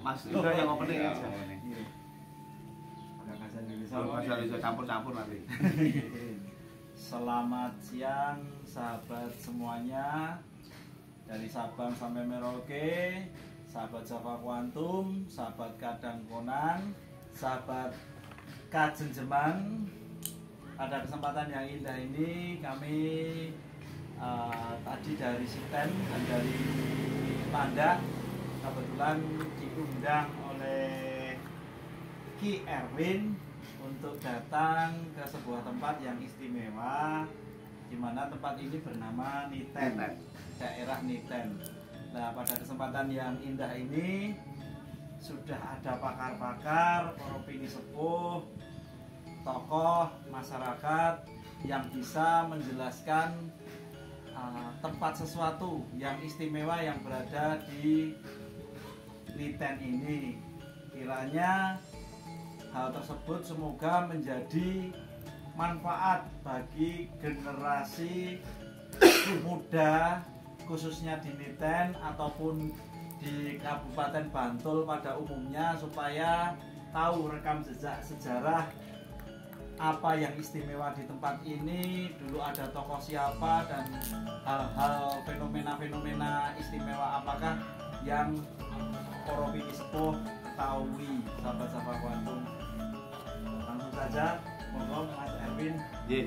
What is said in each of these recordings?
Mas Indra yang opening aja. Bahasa Bisa campur-campur nanti. Selamat siang sahabat semuanya, dari Sabang sampai Merauke, sahabat Java Quantum, sahabat Kadang Konan, sahabat Kajenjeman. Pada kesempatan yang indah ini kami tadi dari Siten dan dari Pandak kebetulan diundang oleh Ki Erwin untuk datang ke sebuah tempat yang istimewa, di mana tempat ini bernama Niten, daerah Niten. Nah, pada kesempatan yang indah ini sudah ada pakar-pakar, opini sepuh, tokoh masyarakat yang bisa menjelaskan tempat sesuatu yang istimewa yang berada di Niten ini. Kiranya hal tersebut semoga menjadi manfaat bagi generasi muda khususnya di Niten ataupun di Kabupaten Bantul pada umumnya, supaya tahu rekam jejak sejarah apa yang istimewa di tempat ini, dulu ada tokoh siapa, dan hal-hal fenomena-fenomena istimewa apakah yang Opini sepuh ketahui, sahabat-sahabat Quantum. Langsung saja, monggo Mas Erwin. Nggih.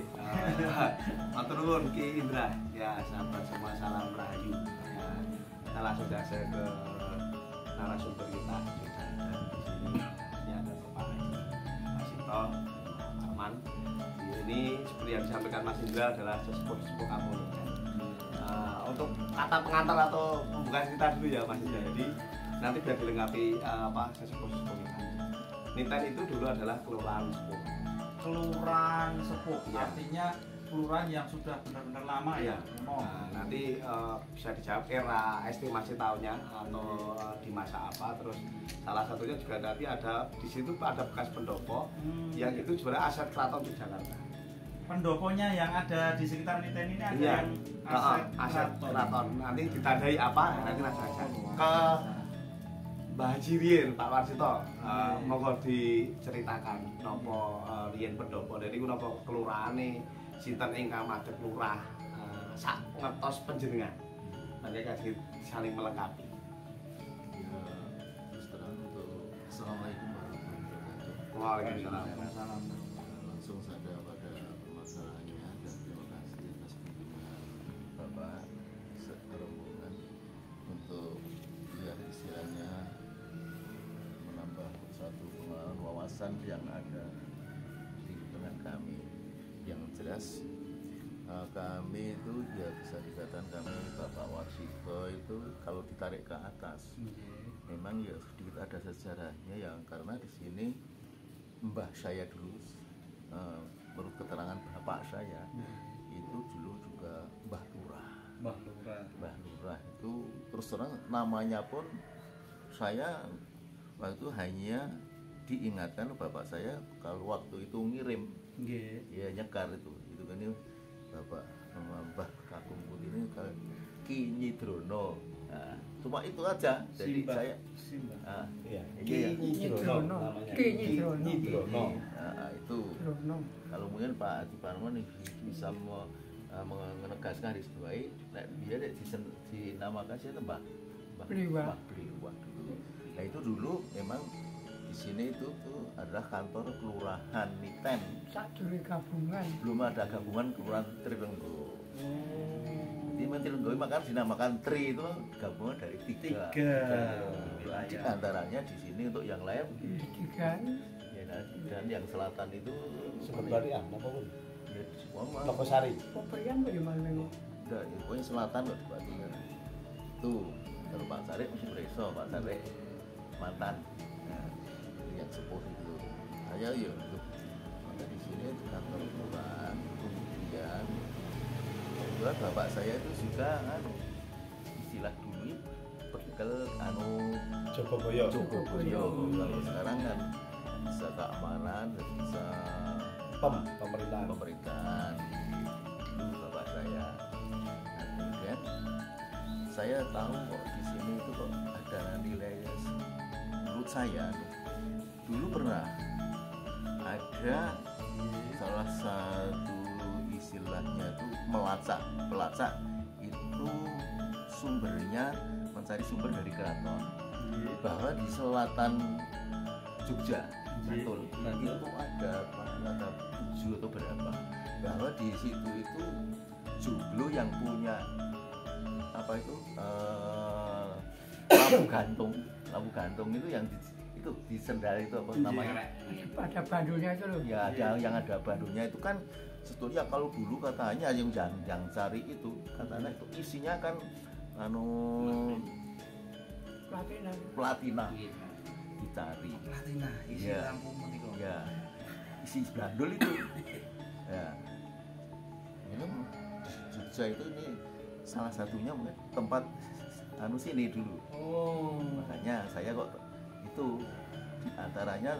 Matur nuwun Ki Indra. Ya, sahabat semua, salam rahayu. Ya, kita langsung saja ke narasumber kita. Sudah ada di sini. Ini ada Bapak Mas Sito Arman. Ini seperti yang disampaikan Mas Indra adalah sesepuh kampung. Untuk kata pengantar atau pembukaan kita dulu ya Mas Indra. Jadi nanti biar dilengkapi sesepuh kita. Niten itu dulu adalah kelurahan sepuh. Kelurahan sepuh, Ya. artinya kelurahan yang sudah benar-benar lama ya. Nah, nanti bisa dijawab era estimasi tahunnya atau di masa apa. Terus salah satunya juga nanti ada di situ ada bekas pendopo yang itu sebenarnya aset keraton di Jakarta. Pendoponya yang ada di sekitar Niten ini ada Iya. yang Aset keraton. Nanti ditandai apa? Nanti saja. Ke Mbah Haji Rien, Pak Warsito, monggo diceritakan nopo Rien pendopo. Jadi ku nopo kelurahane sinten ingkang madhep lurah sak ngertos panjenengan. Nanti kasih saling melengkapi. Ya, terus terang untuk Assalamualaikum warahmatullahi wabarakatuh. Waalaikumsalam. Langsung saja pada permasalahannya, dan terima kasih atas kunjungan Bapak rombongan untuk ya istilahnya menambah satu wawasan yang ada di lingkungan kami. Yang jelas kami itu ya bisa dikatakan kami Bapak Warsito itu kalau ditarik ke atas memang ya sedikit ada sejarahnya, yang karena di sini mbah saya dulu menurut keterangan bapak saya itu dulu juga Mbah Lurah. Mbah Lurah itu terus terang namanya pun saya waktu hanya diingatkan bapak saya kalau waktu itu ngirim ya nyekar itu kan ini bapak Mbah Kakung Putih ini Ki Nyidrono. Nah, cuma itu aja. Jadi saya Ki Nyidrono namanya. Ki Nyidrono. Nah, itu kalau mungkin Pak Adi Parman bisa menegaskan di situ baik, dia dinamakan siapa Mbah Bliwa dulu. Nah itu dulu memang di sini itu tuh adalah kantor kelurahan Niten. Sadurunge gabungan. Belum ada gabungan kelurahan Trilenggo. Jadi Trilenggo maka dinamakan Tri itu gabungan dari tiga wilayah. Antaranya di sini untuk yang lain Tiga. ya, dan yang selatan itu Sebenarnya apa pun? ya, semua mah. Noposari. Pemberian bagaimana? Enggak, ya, pokoknya selatan loh di Batu. Tuh, kalau Pak Sarek mesti bereso, Pak Sarek mantan. Nah, yang sepuh itu. Saya ya untuk maka di sini itu kantor kelurahan, kemudian kedua bapak saya itu juga istilah dulu bekel Jogoboyo. Kalau sekarang kan bisa keamanan, bisa pemerintahan itu bapak saya. Nah, kemudian saya tahu kok di sini itu kok ada nilai saya dulu pernah ada salah satu istilahnya itu pelacak itu sumbernya mencari sumber dari keraton bahwa di selatan Jogja betul itu ada 7 atau berapa bahwa di situ itu joglo yang punya apa itu lampu gantung itu yang di sendal itu apa namanya Ada bandulnya itu loh. ya ada yang ada bandulnya itu kan sebetulnya kalau dulu katanya yang cari itu katanya itu isinya kan platina dicari Platina isi Iya. lampu menika. ya isi bandul itu ya ini Jogja itu ini salah satunya mungkin tempat sini dulu makanya saya kok itu diantaranya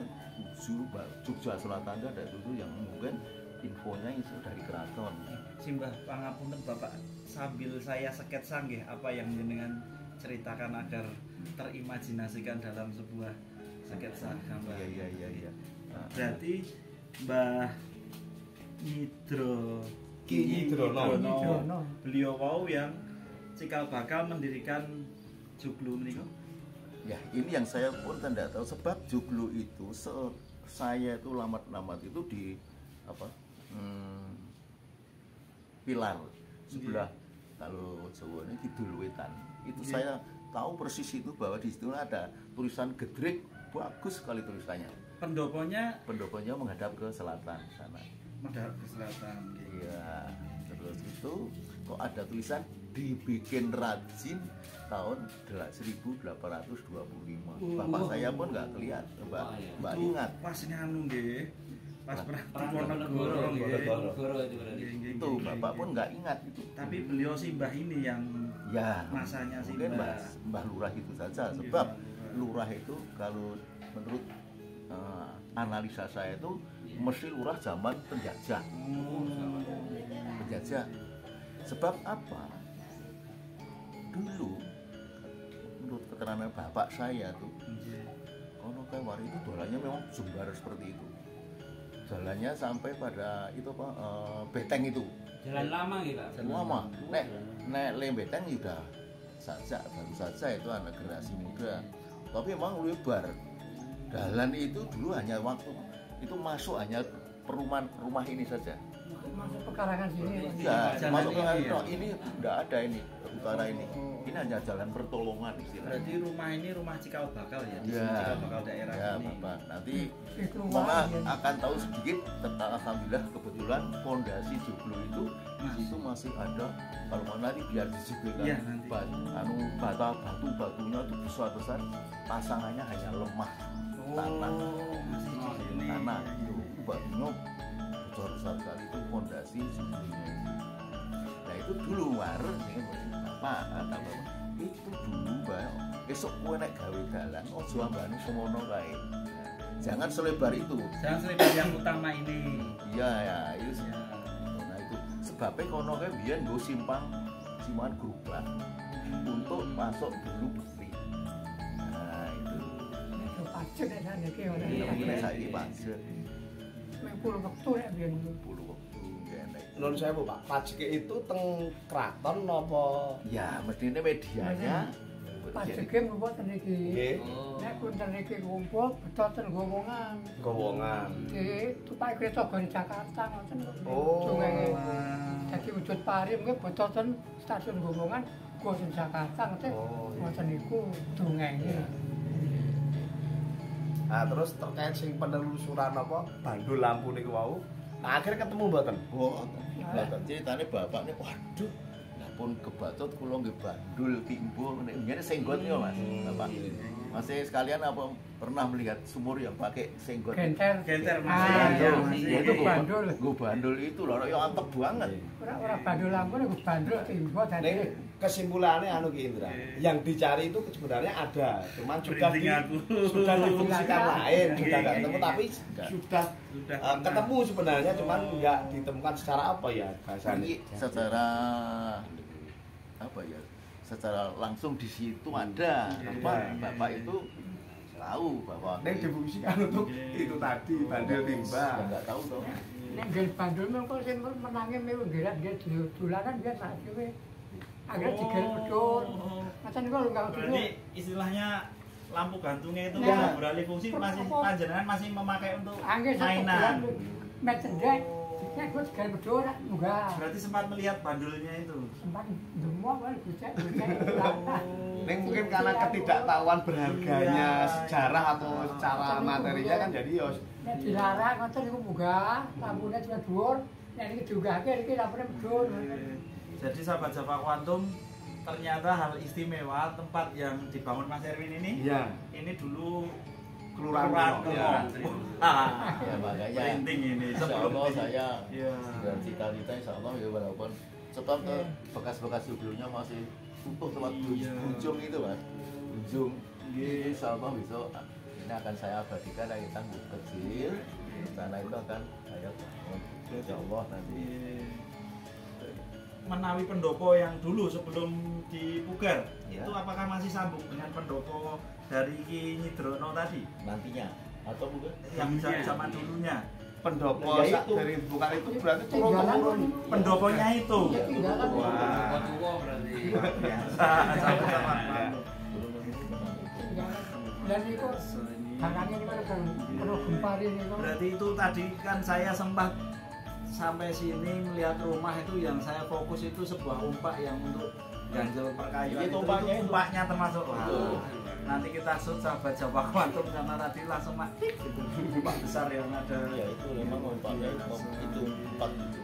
Jogja Selatan itu ada 7 yang mungkin infonya itu dari keraton. Simbah pangapunten Bapak, sambil saya sketsa nggih apa yang jenengan ceritakan agar terimajinasikan dalam sebuah sketsa gambar. Iya. Nah, Berarti Mbah Nyidro Ki Nyidrono. beliau wau yang cikal bakal mendirikan joglo menika. ya ini yang saya pun tidak tahu sebab joglo itu saya itu lamat itu di apa pilar sebelah kalau Jawa ini Kidul Wetan itu saya tahu persis itu bahwa di situ ada tulisan gedrek bagus sekali tulisannya pendoponya menghadap ke selatan sana Menghadap ke selatan. iya terus itu kok ada tulisan dibikin rajin tahun 1825 bapak saya pun nggak kelihatan mbak ingat Pas nganu nggih. Pas perang Ponorogo nggih. itu berarti. itu bapak pun nggak ingat itu Tapi beliau Simbah ini yang ya masanya mungkin Simbah. mbah lurah itu saja sebab lurah itu kalau menurut analisa saya itu mesti lurah zaman penjajah sebab apa dulu menurut keterangan bapak saya tuh kono Kewari itu jalannya memang jembar seperti itu jalannya sampai pada itu apa beteng itu Jalan lama gitu Pak. lama nek beteng sudah baru saja itu anak generasi muda tapi memang lebar jalan itu dulu hanya waktu itu masuk hanya rumah ini saja Masuk pekarangan sini. ya Jalan masuk ini ke ya? ini tidak ada ini ke utara ini hanya jalan pertolongan istilahnya Berarti rumah ini rumah cikal bakal ya, di sini ya cikal bakal daerah ya ini. bapak nanti Itu Mama rumah. akan tahu sedikit tentang alhamdulillah kebetulan fondasi joglo itu di situ masih ada kalau mau nanti biar disebutkan Iya, nanti. batunya itu besar pasangannya hanya lemah tanah Masih di sini. tanah itu batunya besar sekali itu fondasi joglonya nah itu dulu bapak kata bapak itu dulu mbak esok kowe nek gawe dalan ojo ambane semono kae jangan selebar itu Jangan selebar yang utama ini. iya ya itu Ya. nah itu sebabnya kono kae biyen nggo simpan gerobak untuk masuk dulu beli nah itu Itu pacet ya sana ki ora. ini saiki pajak Mengpul wektu nek biyen. 10 waktu enek Nun saya Pak, pajeke itu teng kraton napa? ya mestine medianya Pajeke ngumpul ten iki. Nggih, Nek pun ten iki ngumpul beto ten gowongan. gowongan. Nggih, tupak kereta gone Jakarta ngoten kok. Oh. Dongenge. Dadi wujud pari mungkin beto ten stasiun gowongan go ten Jakarta ngoten. Oh, iya. Ngoten niku dongenge. Nah, terus terkait sing penelusuran apa bandul lampu niku wau, nah, akhirnya ketemu mboten? Boten ceritane bapakne waduh lah pun kebacut kula nggih bandul timbo nek ngene senggot ya Mas Bapak masih sekalian apa pernah melihat sumur yang pakai senggot Genter. Genter, Ah, masih. iya, Iya, masih. ya Itu itu bandul. gue bandul itu loh yang antep banget Ora bandul lampu niku bandul timbo Ning dadi. kesimpulannya anu Ki Indra, yang dicari itu sebenarnya ada, cuman sudah Printing aku. sudah difungsikan lain, Iya, sudah nggak iya, ketemu iya. tapi Enggak. sudah Sudah ketemu sebenarnya, cuman nggak ditemukan secara apa ya bahasanya. Ini secara apa ya secara langsung di situ ada apa bapak itu tahu bahwa Neng difungsikan untuk itu tadi bandel timba. ya nggak tahu toh. Nek ngger bandul mengko sing menange mewu ngerak dia dolanan dia sak dhewe. Akhirnya digel pedhot. Macam niku lho enggak Berarti istilahnya lampu gantungnya itu Ya. udah beralih fungsi, masih panjenengan masih memakai untuk Angge mainan. Met cendek. Nek gue digel pedhot enggak. Berarti sempat melihat bandulnya itu. Sempat demok wae bocah. Neng mungkin karena ketidaktahuan berharganya sejarah atau secara materinya kan jadi ya Nek dilarang ngoten niku munggah, lampune cuma dhuwur. Nek iki diunggahke iki lampune medhun. Jadi sahabat Java Quantum, ternyata hal istimewa tempat yang dibangun Mas Erwin ini. iya Ini dulu kelurahan Kelurahan ya. Kemong. Ah, Ya makanya printing ini insya Allah saya Iya. dan cita-cita insya Allah ya walaupun sebab tuh bekas-bekas sebelumnya masih utuh tempat Iya. ujung itu mas ujung Iya. insya Allah besok ini akan saya abadikan dari tangguh kecil sana itu akan saya bangun insya Allah nanti Menawi pendopo yang dulu sebelum dipugar, Ya. itu apakah masih sambung dengan pendopo dari Ki Nyidrono tadi? nantinya atau bukan Yang zaman dulunya. pendopo Ya, sak itu. dari bukan itu berarti turun Tinggalan temurun Pendoponya itu. Iya, tinggalan. Wah, tua berarti. biasa sama-sama. Dan niku barangnya niku kan perlu gempari niku. Berarti itu tadi kan saya sempat sampai sini melihat rumah itu yang saya fokus itu sebuah umpak yang untuk ganjel perkayuan Itu umpaknya itu. umpaknya termasuk. Wah, Betul. nanti kita shoot sahabat Jawa Quantum karena tadi langsung itu umpak besar yang ada. ya itu memang umpamanya itu empat itu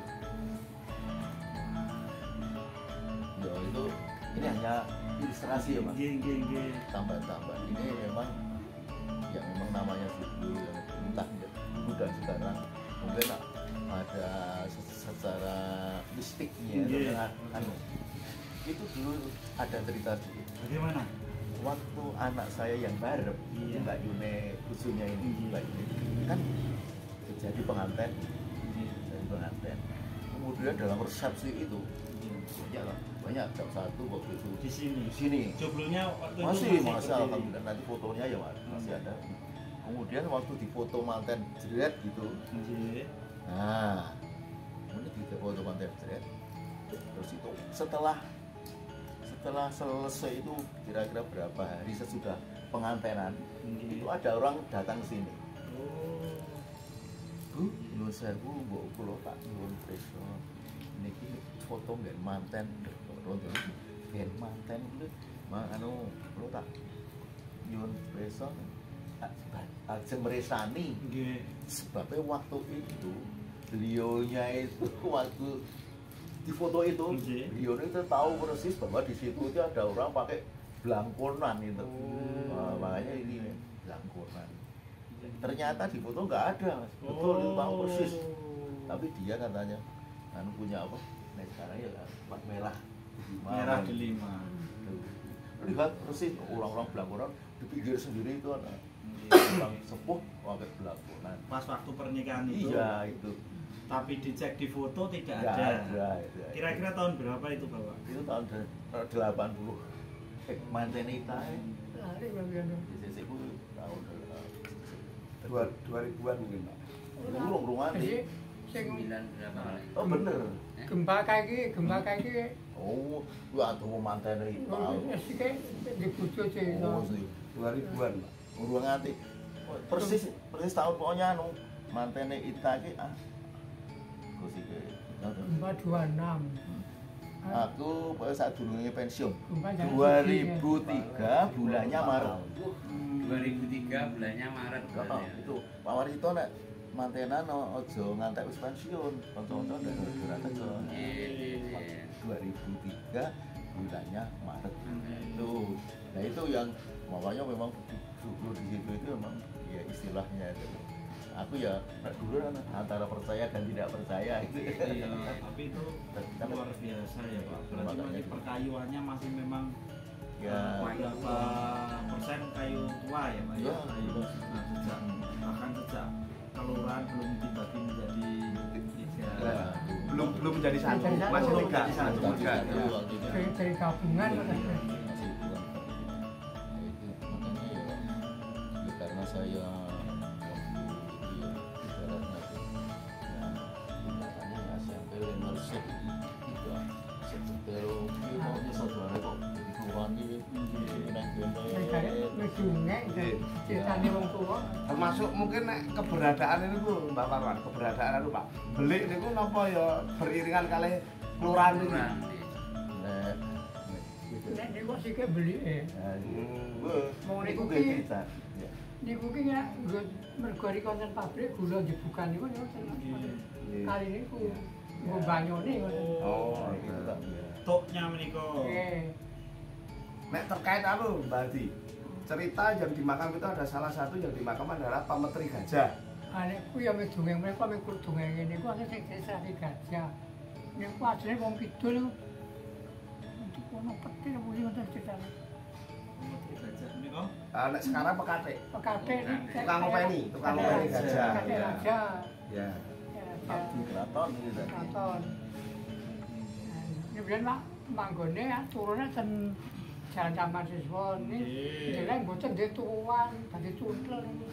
ya itu ini hanya ilustrasi ya mas Geng. tambah-tambah ini memang yang memang namanya suku yang entah dulu dan sekarang mungkin ada secara mistiknya Iya. anu itu dulu ada cerita dulu Bagaimana? waktu anak saya yang barep Iya. Mbak Yune khususnya ini Iya. Mbak Yune kan jadi pengantin kemudian dalam resepsi itu ya lah banyak jam 1 waktu itu Di sini. di sini Joblonya waktu masih itu masa berdiri. alhamdulillah nanti fotonya ya Mas, masih ada kemudian waktu difoto manten jeret gitu Iya. nah ini difoto manten jeret terus itu setelah selesai itu kira-kira berapa hari sesudah pengantenan itu ada orang datang ke sini Bu, nyuwun sewu mbok kula tak nyuwun prisa niki foto nggen manten nggen manten kuwi anu kula tak nyuwun prisa ajeng mresani Nggih. sebabnya waktu itu beliaunya itu waktu di foto itu Nggih. beliau itu tahu persis bahwa di situ itu ada orang pakai blangkonan itu. Nah, makanya ini blangkonan. Ternyata di foto nggak ada, Mas. Betul itu tahu persis. Tapi dia katanya kan punya apa? Nah sekarang ya plat merah. Merah delima. Lihat persis orang-orang blangkonan di pinggir sendiri itu ada orang sepuh pakai blangkonan. Pas waktu pernikahan itu. Iya itu. Tapi dicek di foto tidak Nggak ada. ada. Kira-kira tahun berapa itu Bapak? Itu tahun 80. Mantenita Lari bagian itu. di sisi ku tahun 2000-an mungkin Pak. urung rungan Jadi sing 9 berapa kali? oh bener gempa kayak iki oh gua atuh mantenita wis iki dibujo sih. oh sih 2000-an Pak. urung nganti persis tahun pokoknya anu mantene Ita iki terus iki Gempa 26. aku pada saat dulunya pensiun Gempa jangan 2003 bulannya Maret 2003 bulannya Maret oh, berarti ya. itu Pak Warito nek mantenan ojo ngantek wis pensiun kanca-kanca ndak ora teko Iya. 2003 bulannya Maret itu nah itu yang makanya memang dulu di situ itu memang ya istilahnya itu aku ya dulu kan antara percaya dan tidak percaya itu Iya, tapi itu luar biasa ya Pak. Berarti masih perkayuannya masih memang ya berapa persen kayu tua ya Pak? Iya. Kayu sejak bahkan sejak kelurahan belum dibagi menjadi tiga. ya, Belum menjadi satu, Menjadi satu. masih tiga. Menjadi satu. Tiga. dulu waktu itu Dari gabungan masih kurang. Nah, itu makanya ya saya waktu ibaratnya yang tindakannya ya SMP leadership juga sebetulnya maunya saudara kok jadi kelurahan ini Negara ngejunge ceritane wong tuwa. Termasuk mungkin nek keberadaan ini Bu, Mbak Parwan, keberadaan itu Pak. Belik niku napa ya beriringan kali kelurahan iki. Kurang. nek Nek niku sik beli Mau niku nggih ki kita ya niku ki ya mergo konten pabrik gula dibuka niku ya kali niku nggo banyone ngono. Oh, itu tak ya Toknya menika. Nggih. nek terkait anu Mbak Adi, cerita yang di makam itu ada salah satu yang di makam adalah Pametri Gajah. Anekku ya mek dongeng mereka mek dongeng ngene ku sing diserahi gajah. Niku asline wong kidul untuk ono petir mesti ngoten ceritane. Menika Nek sekarang pekatik. Pekate Tukang ngopeni gajah. Kate Ya. raja. Ya. di keraton gitu tadi Katon. Ini biyen mak manggone turune ten Jalan Taman Siswa ini jelek mboten nggih tuwan dadi tuntel niku.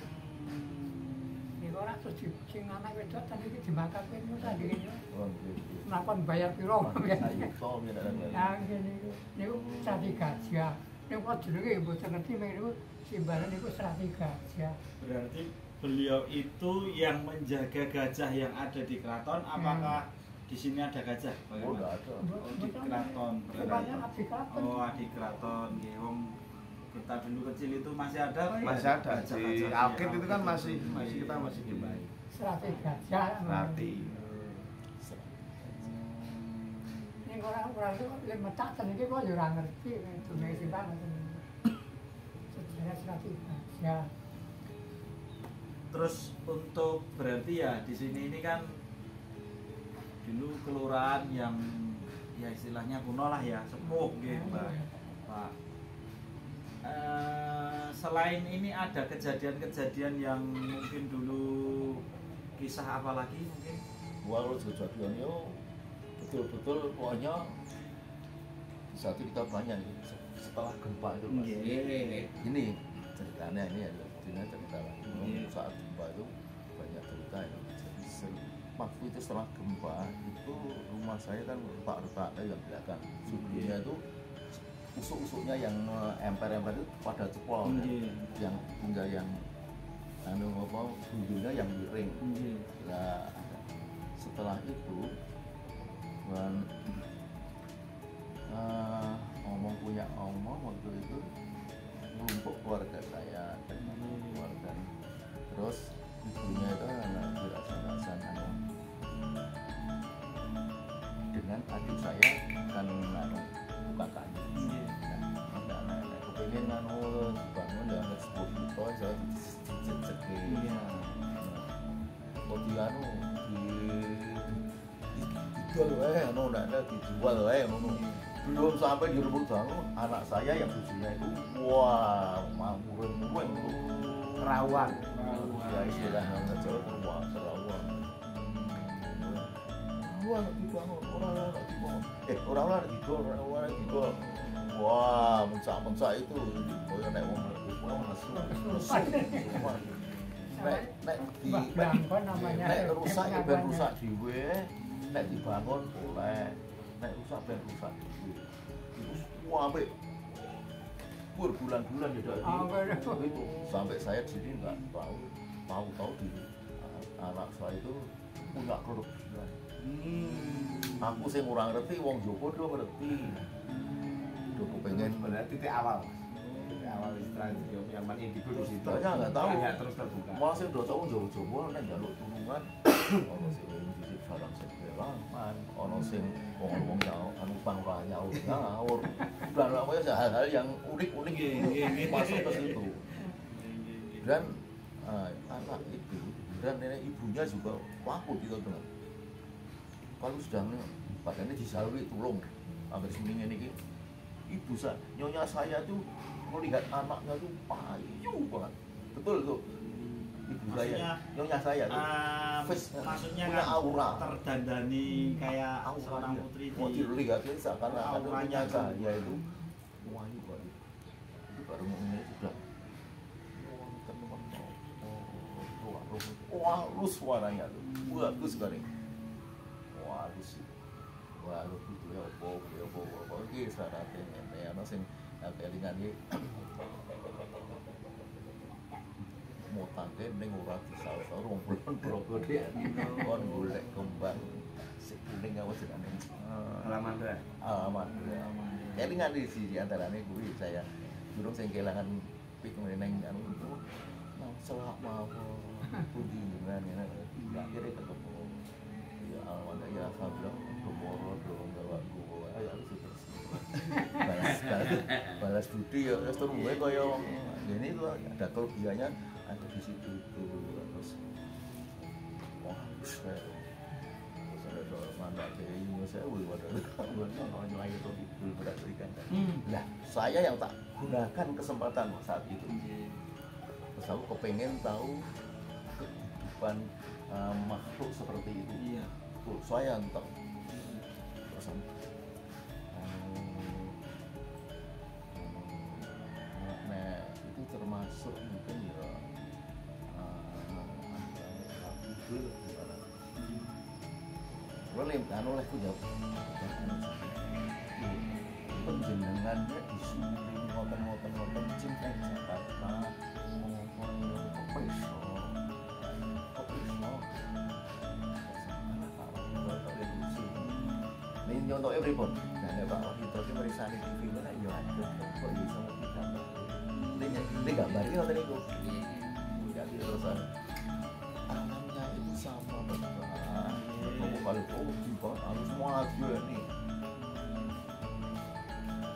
Niku ora terus sing anak wedok tadi iki dimakamke niku tandinge. oh gitu Mlakukan bayar piro? ayo to ya Ya niku niku serati gajah. Niku kok jenenge mboten ngerti mek niku simbalan niku serati gajah. berarti beliau itu yang menjaga gajah yang ada di keraton. Apakah di sini ada gajah? oh enggak ada Oh, di keraton. Rupanya abdi keraton. Oh, di keraton. Nggih, wong kita dulu kecil itu masih ada. Oh, iya. Masih ada di Gajah-gajah Alkit di itu kan Alkit. masih kita masih jumpai. Serati gajah. Rati. Ning ora lek metak ten iki kok ya ora ngerti dunia simbang ngoten. Sejarah serati gajah. Terus untuk berarti ya di sini ini kan dulu kelurahan yang ya istilahnya kuno lah ya, sepuh gitu Pak. Pak. Selain ini ada kejadian-kejadian yang mungkin dulu kisah apa lagi mungkin? walau kejadiannya betul-betul pokoknya satu kita banyak setelah gempa itu Mas. Ini ceritanya ini ya cerita lagi saat gempa itu banyak cerita ya. Jadi waktu itu setelah gempa itu rumah saya kan retak-retak yang belakang sebelumnya itu usuk-usuknya yang emper-emper itu pada cepol ya. Yang tinggal yang anu apa bulunya yang miring. Nah, setelah itu dan omong punya omong waktu itu menumpuk keluarga saya dan keluarga terus ibunya itu dirasa-rasan dengan adik saya kan kakaknya nah kepengen dibangun ya harus 10 juta saya dicek-cekin kok di dijual ada dijual belum sampai direbut bangun anak saya yang bujunya itu wah murung Rawan. ya istilahnya Jawa itu wah kerawan dibangun orang dibangun wah mencak itu koyo nek wong nesu nek rusak ya ben rusak dhewe nek dibangun oleh nek rusak ben rusak dhewe itu sampai berbulan-bulan ya itu sampai saya di sini nggak tahu di anak saya itu punya kelebihan aku sih kurang ngerti wong Joko do ngerti do pengen Sebenarnya titik awal istilah yang mana indigo di situ. banyak nggak tahu Banyak terus terbuka. malah saya udah tahu Jawa nek njaluk tulungan ono sing disik barang sing kelangan ono sing wong nyaur anu pangra nyaur dan namanya hal-hal yang unik-unik masuk ke situ dan anak itu dan nenek ibunya juga waktu gitu dengan kalau sudah badannya disaluri tulung sampai seminggu ini ibu nyonya saya tuh melihat anaknya tuh payu banget betul tuh ibu Maksudnya, saya nyonya saya tuh maksudnya punya kan aura terdandani kayak aura seorang dia. putri mau dilihatin seakan-akan auranya punya saya itu wahyu banget itu baru ngomongnya sudah halus suaranya tuh, bagus sekali. Halus. Wah, lu kudu ya opo iki syaratnya ngene ana sing kelingan iki. Mutangke ning ora disaus-saus wong blon-blon kon golek kembang sing kuning apa jenenge. Halaman tuh. Alamat. Kelingan di sisi antarane kuwi saya durung sing kelangan pik meneng anu itu. Nah, selak mau pundi ngene akhirnya ketemu. Ya awalnya ya sabda gemoro dong bawa gua ayo terus balas budi ya terus gue kaya ini tuh ada kelebihannya ada di situ terus wah terus ada mana kayaknya saya buat orang lain itu berarti kan lah saya yang tak gunakan kesempatan saat itu terus aku kepengen tahu kehidupan makhluk seperti itu. Iya. Saya entah. Terus nah itu termasuk mungkin ya itu gimana? Boleh anu lah punya penjenengannya di sini ngoten cinta Jakarta apa iso ini nyontoke pripun? Nah, nek Pak Wahito ki merisani TV nek yo ada kok iso kita. Ini gambar iki ngoten niku. Jadi terusan alamnya itu sama Bapak. Bapak kali tiba harus maju nih.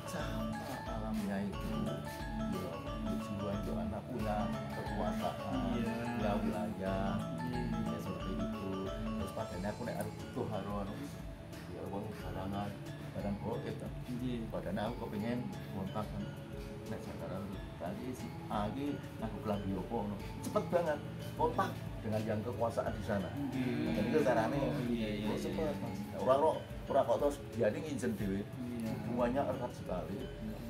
Sama alamnya itu ya tujuan yo anak punya kekuasaan, ya wilayah, ya seperti itu. Terus padahal aku nek arep butuh haron wong barang goib ta. Padahal aku kepengin kontak nek sekarang tadi si Agi aku lagi opo ngono. Cepet banget kontak dengan yang kekuasaan di sana. Dan itu carane kok cepet. Ora kok terus dia nginjen dhewe. Hubungannya erat sekali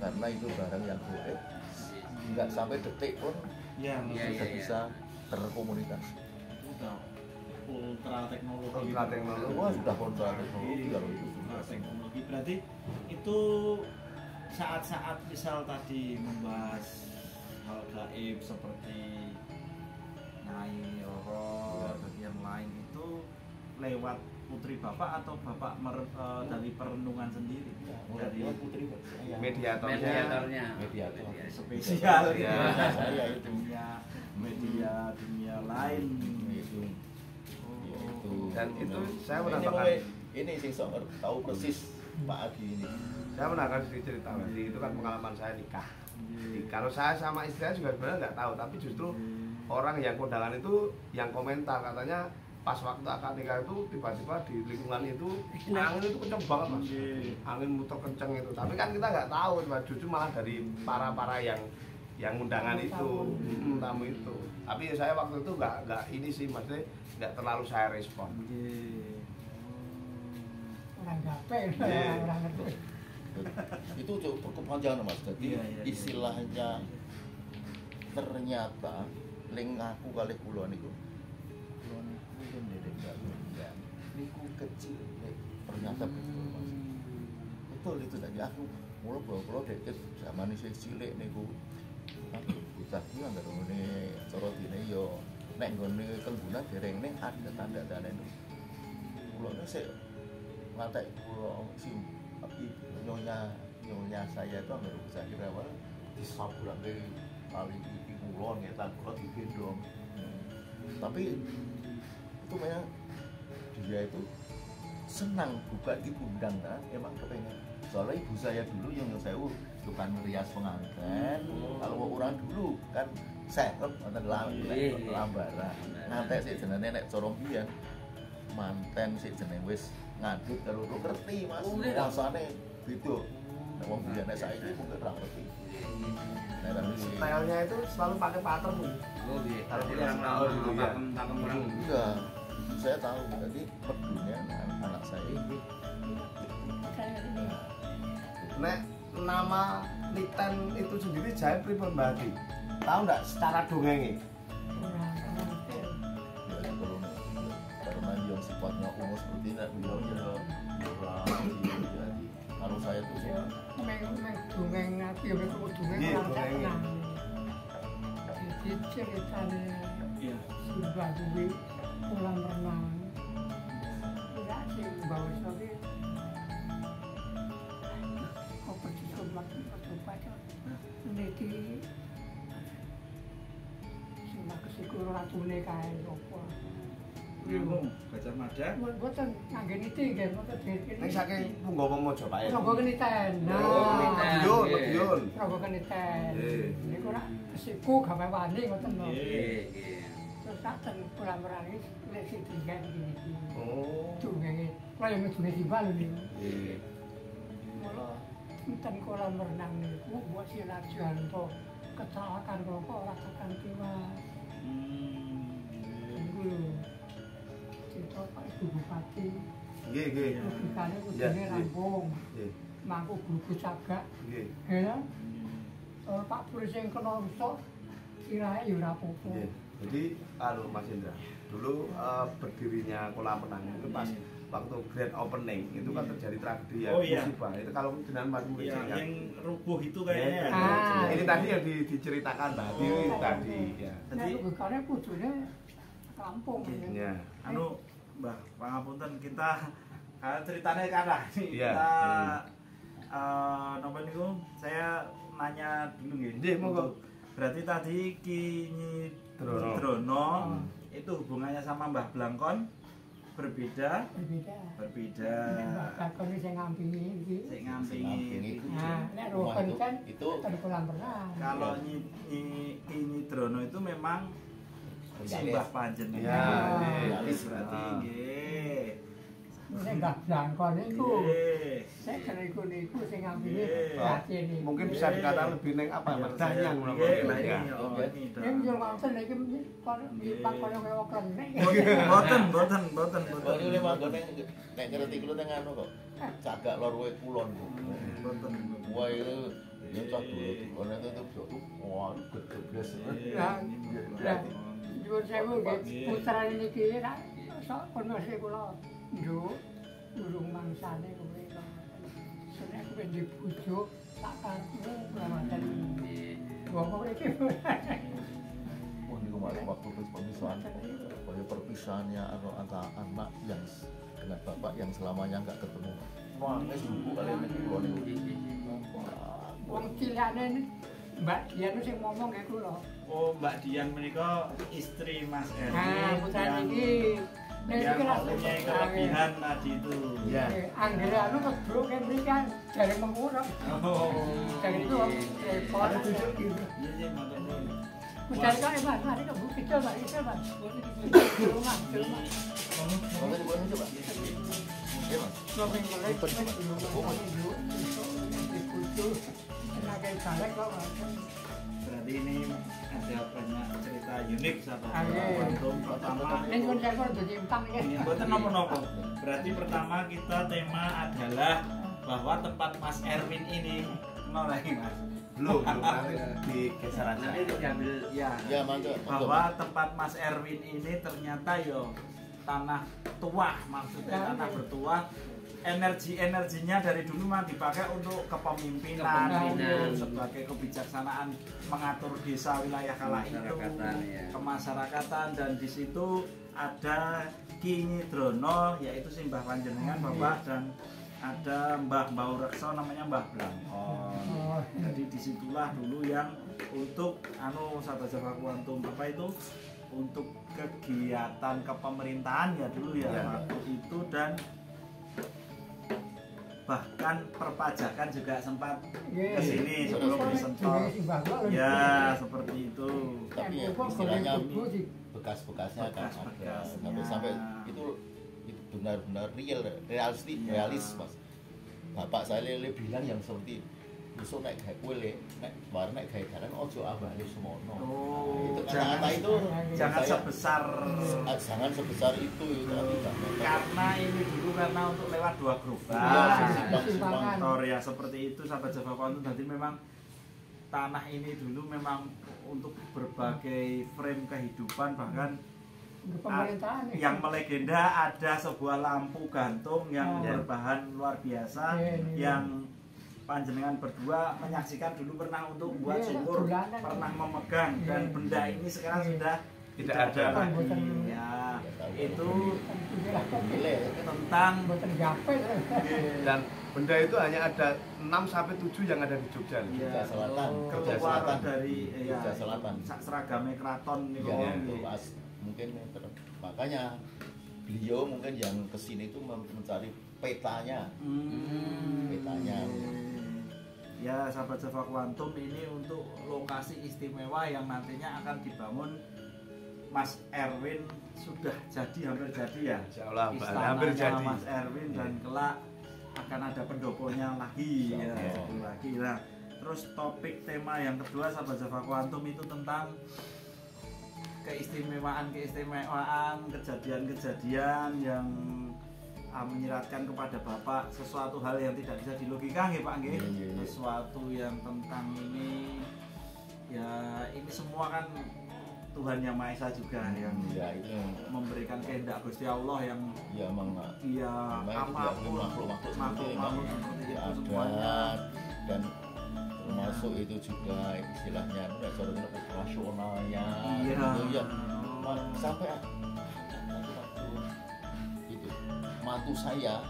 karena itu barang yang goib. Enggak sampai detik pun sudah bisa terkomunikasi. Ultra teknologi. Wah, sudah kontra teknologi kalau itu sudah teknologi. Berarti itu saat-saat misal tadi membahas hal gaib seperti Nyai Roro dan yang lain itu lewat putri Bapak atau Bapak dari perenungan sendiri? Dari putri mediatornya. Spesial ya. Saya itu media lain itu. Dan itu saya ini menambahkan ini sing sok tahu persis Pak Adi ini. Saya menambahkan cerita itu kan pengalaman saya nikah. Kalau saya sama istri saya juga sebenarnya nggak tahu, tapi justru orang yang kondangan itu yang komentar katanya pas waktu akad nikah itu tiba-tiba di lingkungan itu angin itu kenceng banget mas, angin muter kenceng itu. Tapi kan kita nggak tahu, justru malah dari para yang undangan itu, tamu itu. Tapi saya waktu itu nggak ini sih, maksudnya nggak terlalu saya respon. Orang gape, orang ngerti. Itu cukup kepanjangan mas. Jadi istilahnya ternyata ling aku kali kula niku. Niku kecil, ternyata betul mas. Betul itu tadi aku mula kula deket zaman isih cilik niku. Bocah ki anggere ngene cara dine yo nek nggone Kenggunan dereng ning ada tanda-tanda niku. Kula sik ngatek kula sim tapi nyonya saya itu anggere bocah ki awal disaburake kali iki kula ngetan kula digendong. Tapi itu memang dia itu senang buka di pundang kan, emang kepengen. Soalnya ibu saya dulu yang sewu bukan merias pengantin. Kalau orang dulu kan seket wonten lambaran. Ngantek sik jenenge nek corong biyen manten sik jenenge wis ngadut karo ngerti Mas. Rasane beda. Nek wong biyen nek saiki mungkin ora ngerti. Stylenya itu selalu pakai pattern. Oh iya. Kalau Jadi kita orang tahu dulu ya. pakem orang. Iya, saya tahu. Jadi pedunya anak saya ini. Nek nama Niten itu sendiri saya pribadi. Tahu nggak secara dongengnya? Orang ngerti. dapatnya umur seperti ini beliau ya orang jadi kalau saya tuh Ya, dongeng aku ya mek dongeng Iya, orang tak dongeng. kenal. Jadi ceritane Iya. Simbah kuwi kolam renang. Ya sing bawa soge. Apa disebut coba niki Simbah kesikur ratune kae opo. Ngomong Gajah Mada. Mboten ngangge niti nggih mboten dhewe. Ning saking Punggawa Mojopahit. Rogo keniten. Oh, Madiun, Iya. Madiun. Rogo keniten. Nggih. Niku rak kesiku gawe wani ngoten lho. Nggih. Terus tak ten kolam renang lek sing tinggal iki. Oh. Dungenge kaya medune timbal niku. Nggih. Mula ten kolam renang niku buat si Larjanto kecelakaan kok ora tekan tiwas. Niku lho. Cerita Pak Ibu Bupati. Nggih, nggih. Logikane Ya, kudune nggih. rampung. Nggih. Mangku guru cagak. Nggih. Ya. Kalau Pak Polisi yang kena rusak, kirain ya ora apa-apa. Nggih. Jadi Mas Indra, dulu berdirinya kolam renang itu pas waktu grand opening itu kan terjadi tragedi ya, Oh, iya. musibah. Itu kalau dengan Mas Mungkin Iya, ingat. yang rubuh itu Ya, kayaknya. Ah. ini tadi yang diceritakan tadi Oh. tadi ya. Nah, bukannya kudune kampung. Ya. Anu Mbah, pangapunten kita ceritanya kada nih. Iya. Kita napa niku saya nanya dulu nggih. Nggih, monggo. Untuk- Berarti tadi Kinyi Drono. Drono itu hubungannya sama Mbah Blangkon berbeda. Berbeda. Berbeda. Mbak Kakon ini saya ngampingi iki. Sik ngampingi. Nah, nek Rumah Roken itu- kan itu ten kolam renang. Kalau Kinyi Drono itu memang simbah panjenengan. Ya, nggih. Berarti nggih. Nek gak Blangkon iku. Nggih. Saya kena iku niku sing ngampingi Nggih. berarti ini. Mungkin bisa dikatakan lebih neng apa? Merdahnya Nggih, menurut lah ya. ini, oh, ini dah. Yang jual wonten iki pak koyo kaya klenek. Boten. Kalau ini manggone nek ngerti kulo nang anu kok. Cagak lor wae kulon kok. Boten. Wah itu ya cak dulu kulon itu tuh wah gede blas. Lah, lah, nyuwun sewu nggih, putrane niki ra sok kono sing kula nduk durung mangsane kuwi. Senek kuwi di bojo tak karepmu kelawasan. Wong iki. Wah niku malah waktu perpisahan. Kayak perpisahannya antara anak yang dengan bapak yang selamanya nggak ketemu. Wah, nggak suku kalian nek kulon itu. Wah, Wong cilane Mbak Dian sing ngomong iku lho. Oh, Mbak Dian menika istri Mas Erwin. Nah, putrane iki. Nek yang iki ra punya kelebihan tadi itu. Ya. Anggere anu kebruk kan mriki kan dari mengurang. Oh. Dari itu repot. Iya, iya, matur nuwun. Putrane kan Mas, mari ke bukit Mas, itu Mas. Rumah. Boleh dibuat coba. Iya, Mas. Shopping mulai Berarti ini ada banyak cerita unik sahabat. Ayo. Untuk pertama ini kan saya udah timpang ya. ini buatan nopo-nopo. Berarti pertama kita tema adalah bahwa tempat Mas Erwin ini kenal lagi Mas. Belum nanti digeser aja. Nanti itu diambil Ya. Ya, mantap. Bahwa tempat Mas Erwin ini ternyata yo tanah tua, maksudnya Ya, tanah ya. bertuah. Energinya dari dulu mah dipakai untuk kepemimpinan, Kepemimpinan. sebagai kebijaksanaan mengatur desa wilayah kala itu, Kemasyarakatan, ya. kemasyarakatan, dan di situ ada Kinyi Drono yaitu simbah panjenengan Bapak, dan ada Mbah Mbau Rekso namanya Mbah Blangkon. Oh. Jadi disitulah dulu yang untuk Sabda Jawa Kuantum apa itu untuk kegiatan kepemerintahan ya dulu ya Ya. waktu itu, dan bahkan perpajakan juga sempat kesini sebelum disentor. Ya seperti itu. Tapi ya istilahnya bekas-bekasnya kan ada. Sampai itu benar-benar realis Mas. Bapak saya lele bilang yang seperti besok naik gawe kue naik warna naik gawe dalan ojo abale semono. Oh, Itu jangan kata-kata itu jangan saya- sebesar jangan sebesar itu tapi karena ini dulu karena untuk lewat dua Iya, gerobak simpangan. motor ya seperti itu sahabat Jawa Kuantum. Jadi memang tanah ini dulu memang untuk berbagai frame kehidupan, bahkan pemerintahan nih. yang melegenda ada sebuah lampu gantung yang Ya. berbahan luar biasa Ya, ini. yang panjenengan berdua menyaksikan dulu pernah untuk buat Ya, syukur, bulanan. pernah memegang dan Ya. benda ini sekarang Ya. sudah Tidak tidak ada lagi. lagi. Ya, Ya, itu Nilai. tentang Buatan gape. Dan benda itu hanya ada 6 sampai 7 yang ada di Jogja. ya, Selatan. keluar Selatan. dari ya, Jogja Selatan. seragamnya keraton nih. Ya, kok. itu mungkin makanya beliau mungkin yang kesini itu mencari petanya. Petanya. Ya, sahabat Java Quantum, ini untuk lokasi istimewa yang nantinya akan dibangun. Mas Erwin sudah jadi, hampir jadi ya. Insya Allah, Pak. Istananya Hampir jadi. Mas Erwin dan kelak akan ada pendoponya lagi ya, Insya Allah. satu lagi. Nah, terus topik tema yang kedua sahabat Java Quantum itu tentang keistimewaan kejadian-kejadian yang menyiratkan kepada Bapak sesuatu hal yang tidak bisa dilogika nggih Pak nggih. Iya, iya, iya. Sesuatu yang tentang ini ya, ini semua kan Tuhan Yang Maha Esa juga yang Ya itu memberikan kehendak Gusti Allah yang ya memang ya memang itu apapun makhluk-makhluk seperti itu memang seperti itu semuanya ada dan termasuk itu juga istilahnya operasionalnya iya gitu ya. Sampai itu mantu saya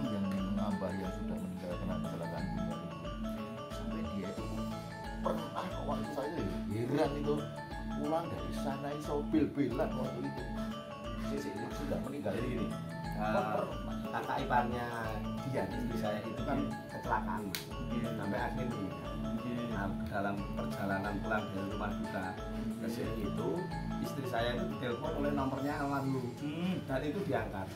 yang mengambah yang sudah meninggal kena kecelakaan tunggal itu sampai dia itu pernah waktu saya heran itu pulang dari sana iso bil-bilan waktu itu sudah meninggal ini Kakak iparnya dia, istri saya itu kan kecelakaan Mas. Sampai akhirnya dalam perjalanan pulang dari rumah duka ke sini itu istri saya itu ditelepon oleh nomornya almarhum dan itu diangkat.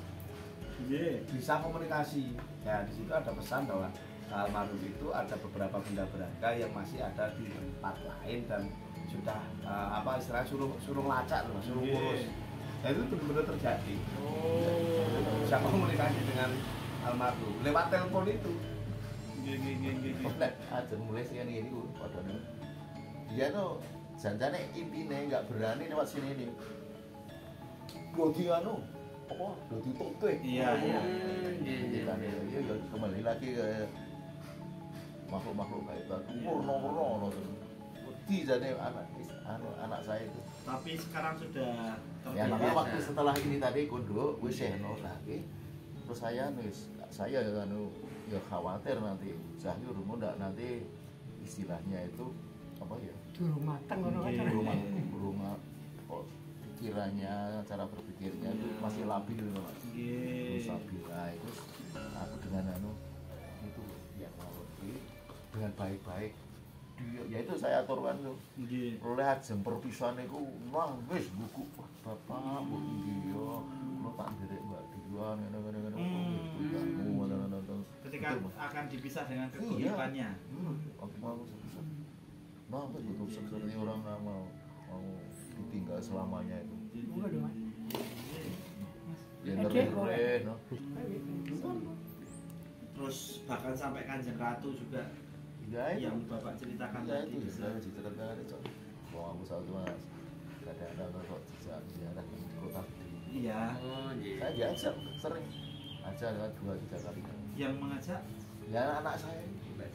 Bisa komunikasi. Ya di situ ada pesan bahwa almarhum itu ada beberapa benda berharga yang masih ada di tempat lain dan sudah istilahnya suruh lacak loh, suruh ngurus. Nah, itu benar-benar terjadi. Bisa komunikasi dengan almarhum lewat telepon itu. aja mulai sih ini padahal dia tuh janjane intinya nggak berani lewat sini ini dodi tutup iya kembali lagi ke makhluk kayak itu murno wedi jadi anak saya itu tapi sekarang sudah ya makanya waktu setelah ini tadi kudu wis seno lagi terus saya ya khawatir nanti Zahir ndak nanti istilahnya itu apa ya Durung mateng ngono kan. rumah kok pikirannya cara berpikirnya itu masih labil Mas. Terus sabila itu aku dengan itu ya kalau dengan baik-baik dia ya itu saya aturkan tuh oleh ajeng perpisahan itu nangis buku bapak bu dia lo tak derek mbak Dian ketika akan dipisah dengan kegolibannya aku mau sepisah betul seperti orang nggak mau ditinggal selamanya itu ya ngeri no terus bahkan sampai Kanjeng Ratu juga ya itu yang Bapak ceritakan ya tadi itu saya diceritakan itu bahwa aku selalu mas kadang-kadang kok bisa ziarah di kota iya saya diajak sering aja 2-3 kali yang mengajak ya anak saya Mbak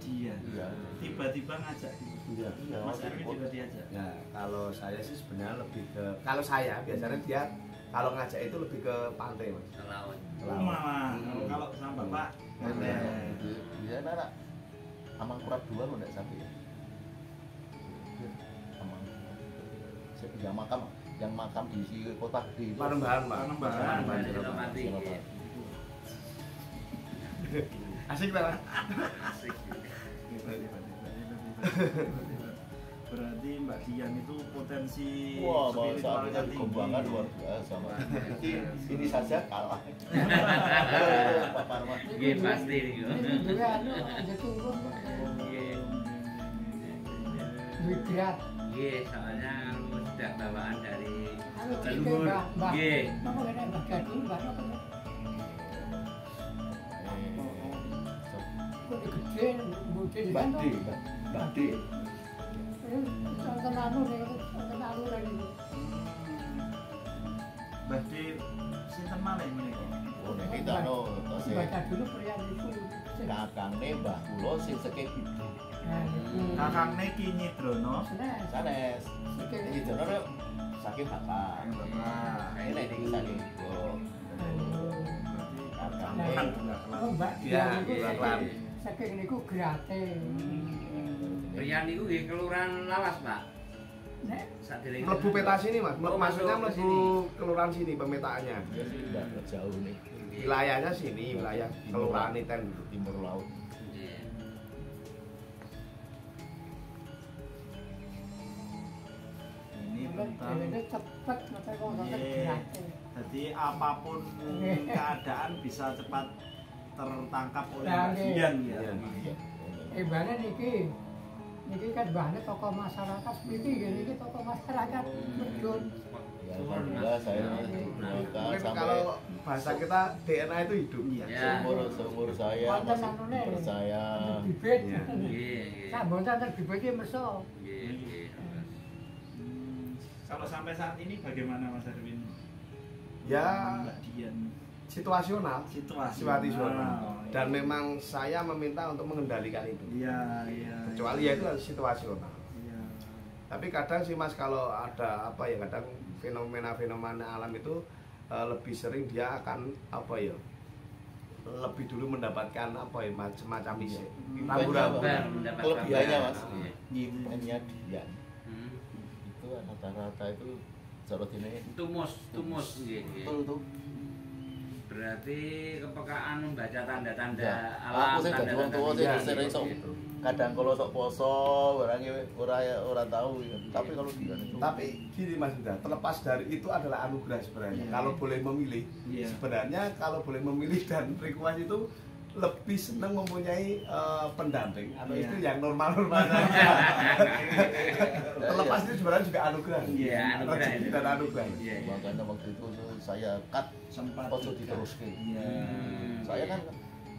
Dian iya tiba-tiba ngajak Iya. Mas Erwin juga diajak Ya, kalau saya sih sebenarnya lebih ke kalau saya biasanya dia kalau ngajak itu lebih ke pantai, Mas. malah kalau sama Bapak dia anak Amang Kurat 2 lo enggak sampai ya Amang yang makam di si kota gede itu Panembahan, Pak. Panembahan. Panembahan. Asik banget. Asik. berarti Mbak Dian itu potensi wah spiritualnya bahasa tinggi. kembangan luar biasa Mas. Ini saja kalah Pak Parma Nggih pasti niku. Duwe aja turun. Duwe berat. Nggih, soalnya aku sudah bawaan dari Anu leluhur. Mbak. Nggih. Napa kene Mbak Gading, Mbak napa? Kok gede, gede di sana. Mbak D Wonten anu ning wonten anu lagi. sinten malih menika? Oh nek kita no tose Baca dulu perian itu. kakangne mbah kula sing saking ibu. Nah, itu. Kakangnya Ki Nyidrono. Senes. Sanes. Iki jono saking bapak. Bapak. Ini iki saking ibu. Kakangne Oh, Mbak Ya, Dian itu pelan-pelan. saking niku gratis. Rian itu nggih kelurahan Lawas, Pak. Nek Sadurunge Mlebu peta sini mas, Oh, maksudnya masuk ke mlebu kelurahan sini pemetaannya. ya sih enggak jauh nih. Wilayahnya sini, wilayah kelurahan Iten. Timur laut. Nggih. Ini tentang ini cepet mate kok Iya. gratis. jadi apapun keadaan bisa cepat tertangkap oleh Nah, Mbak nggih. Dian ya. Iya. Ibane niki kan bahannya tokoh masyarakat niki niki tokoh masyarakat medun. Ya, alhamdulillah saya mereka Mungkin sampai kalau bahasa kita DNA itu hidup. Iya. Ya. seumur saya Wonten masih anune. percaya. Bibit. Iya. Nggih, nggih. Sampun santen bibit iki meso. Nggih, nggih. Kalau sampai saat ini bagaimana Mas Erwin? Ya Mbak Dian situasional, situasional. dan memang saya meminta untuk mengendalikan itu. Iya, iya. Kecuali ya itu harus situasional. Iya. Tapi kadang sih mas kalau ada apa ya kadang fenomena-fenomena alam itu lebih sering dia akan apa ya lebih dulu mendapatkan apa ya macam Iya. rambu-rambu. Mendapat Kelebihannya kabar. mas, Iya. nyimpennya Dian Hmm. itu rata-rata itu jarot ini Tumus, nggih, nggih. betul tuh. Berarti kepekaan membaca tanda-tanda Ya, alam, aku sih jadi wong tua sih Iya, sering sok gitu. kadang kalau sok poso orangnya ora tahu ya. Tapi kalau Dian itu Tapi gini mas Indra, terlepas dari itu adalah anugerah sebenarnya. Iya. Kalau boleh memilih, Iya. sebenarnya kalau boleh memilih dan request itu lebih senang mempunyai pendamping atau Iya. istri yang normal-normal. Terlepas itu sebenarnya juga anugerah. Iya, anugerah Rezeki itu. dan anugerah. Iya, iya. makanya waktu itu saya cut Sempat ojo juga. diteruske. Iya. Saya kan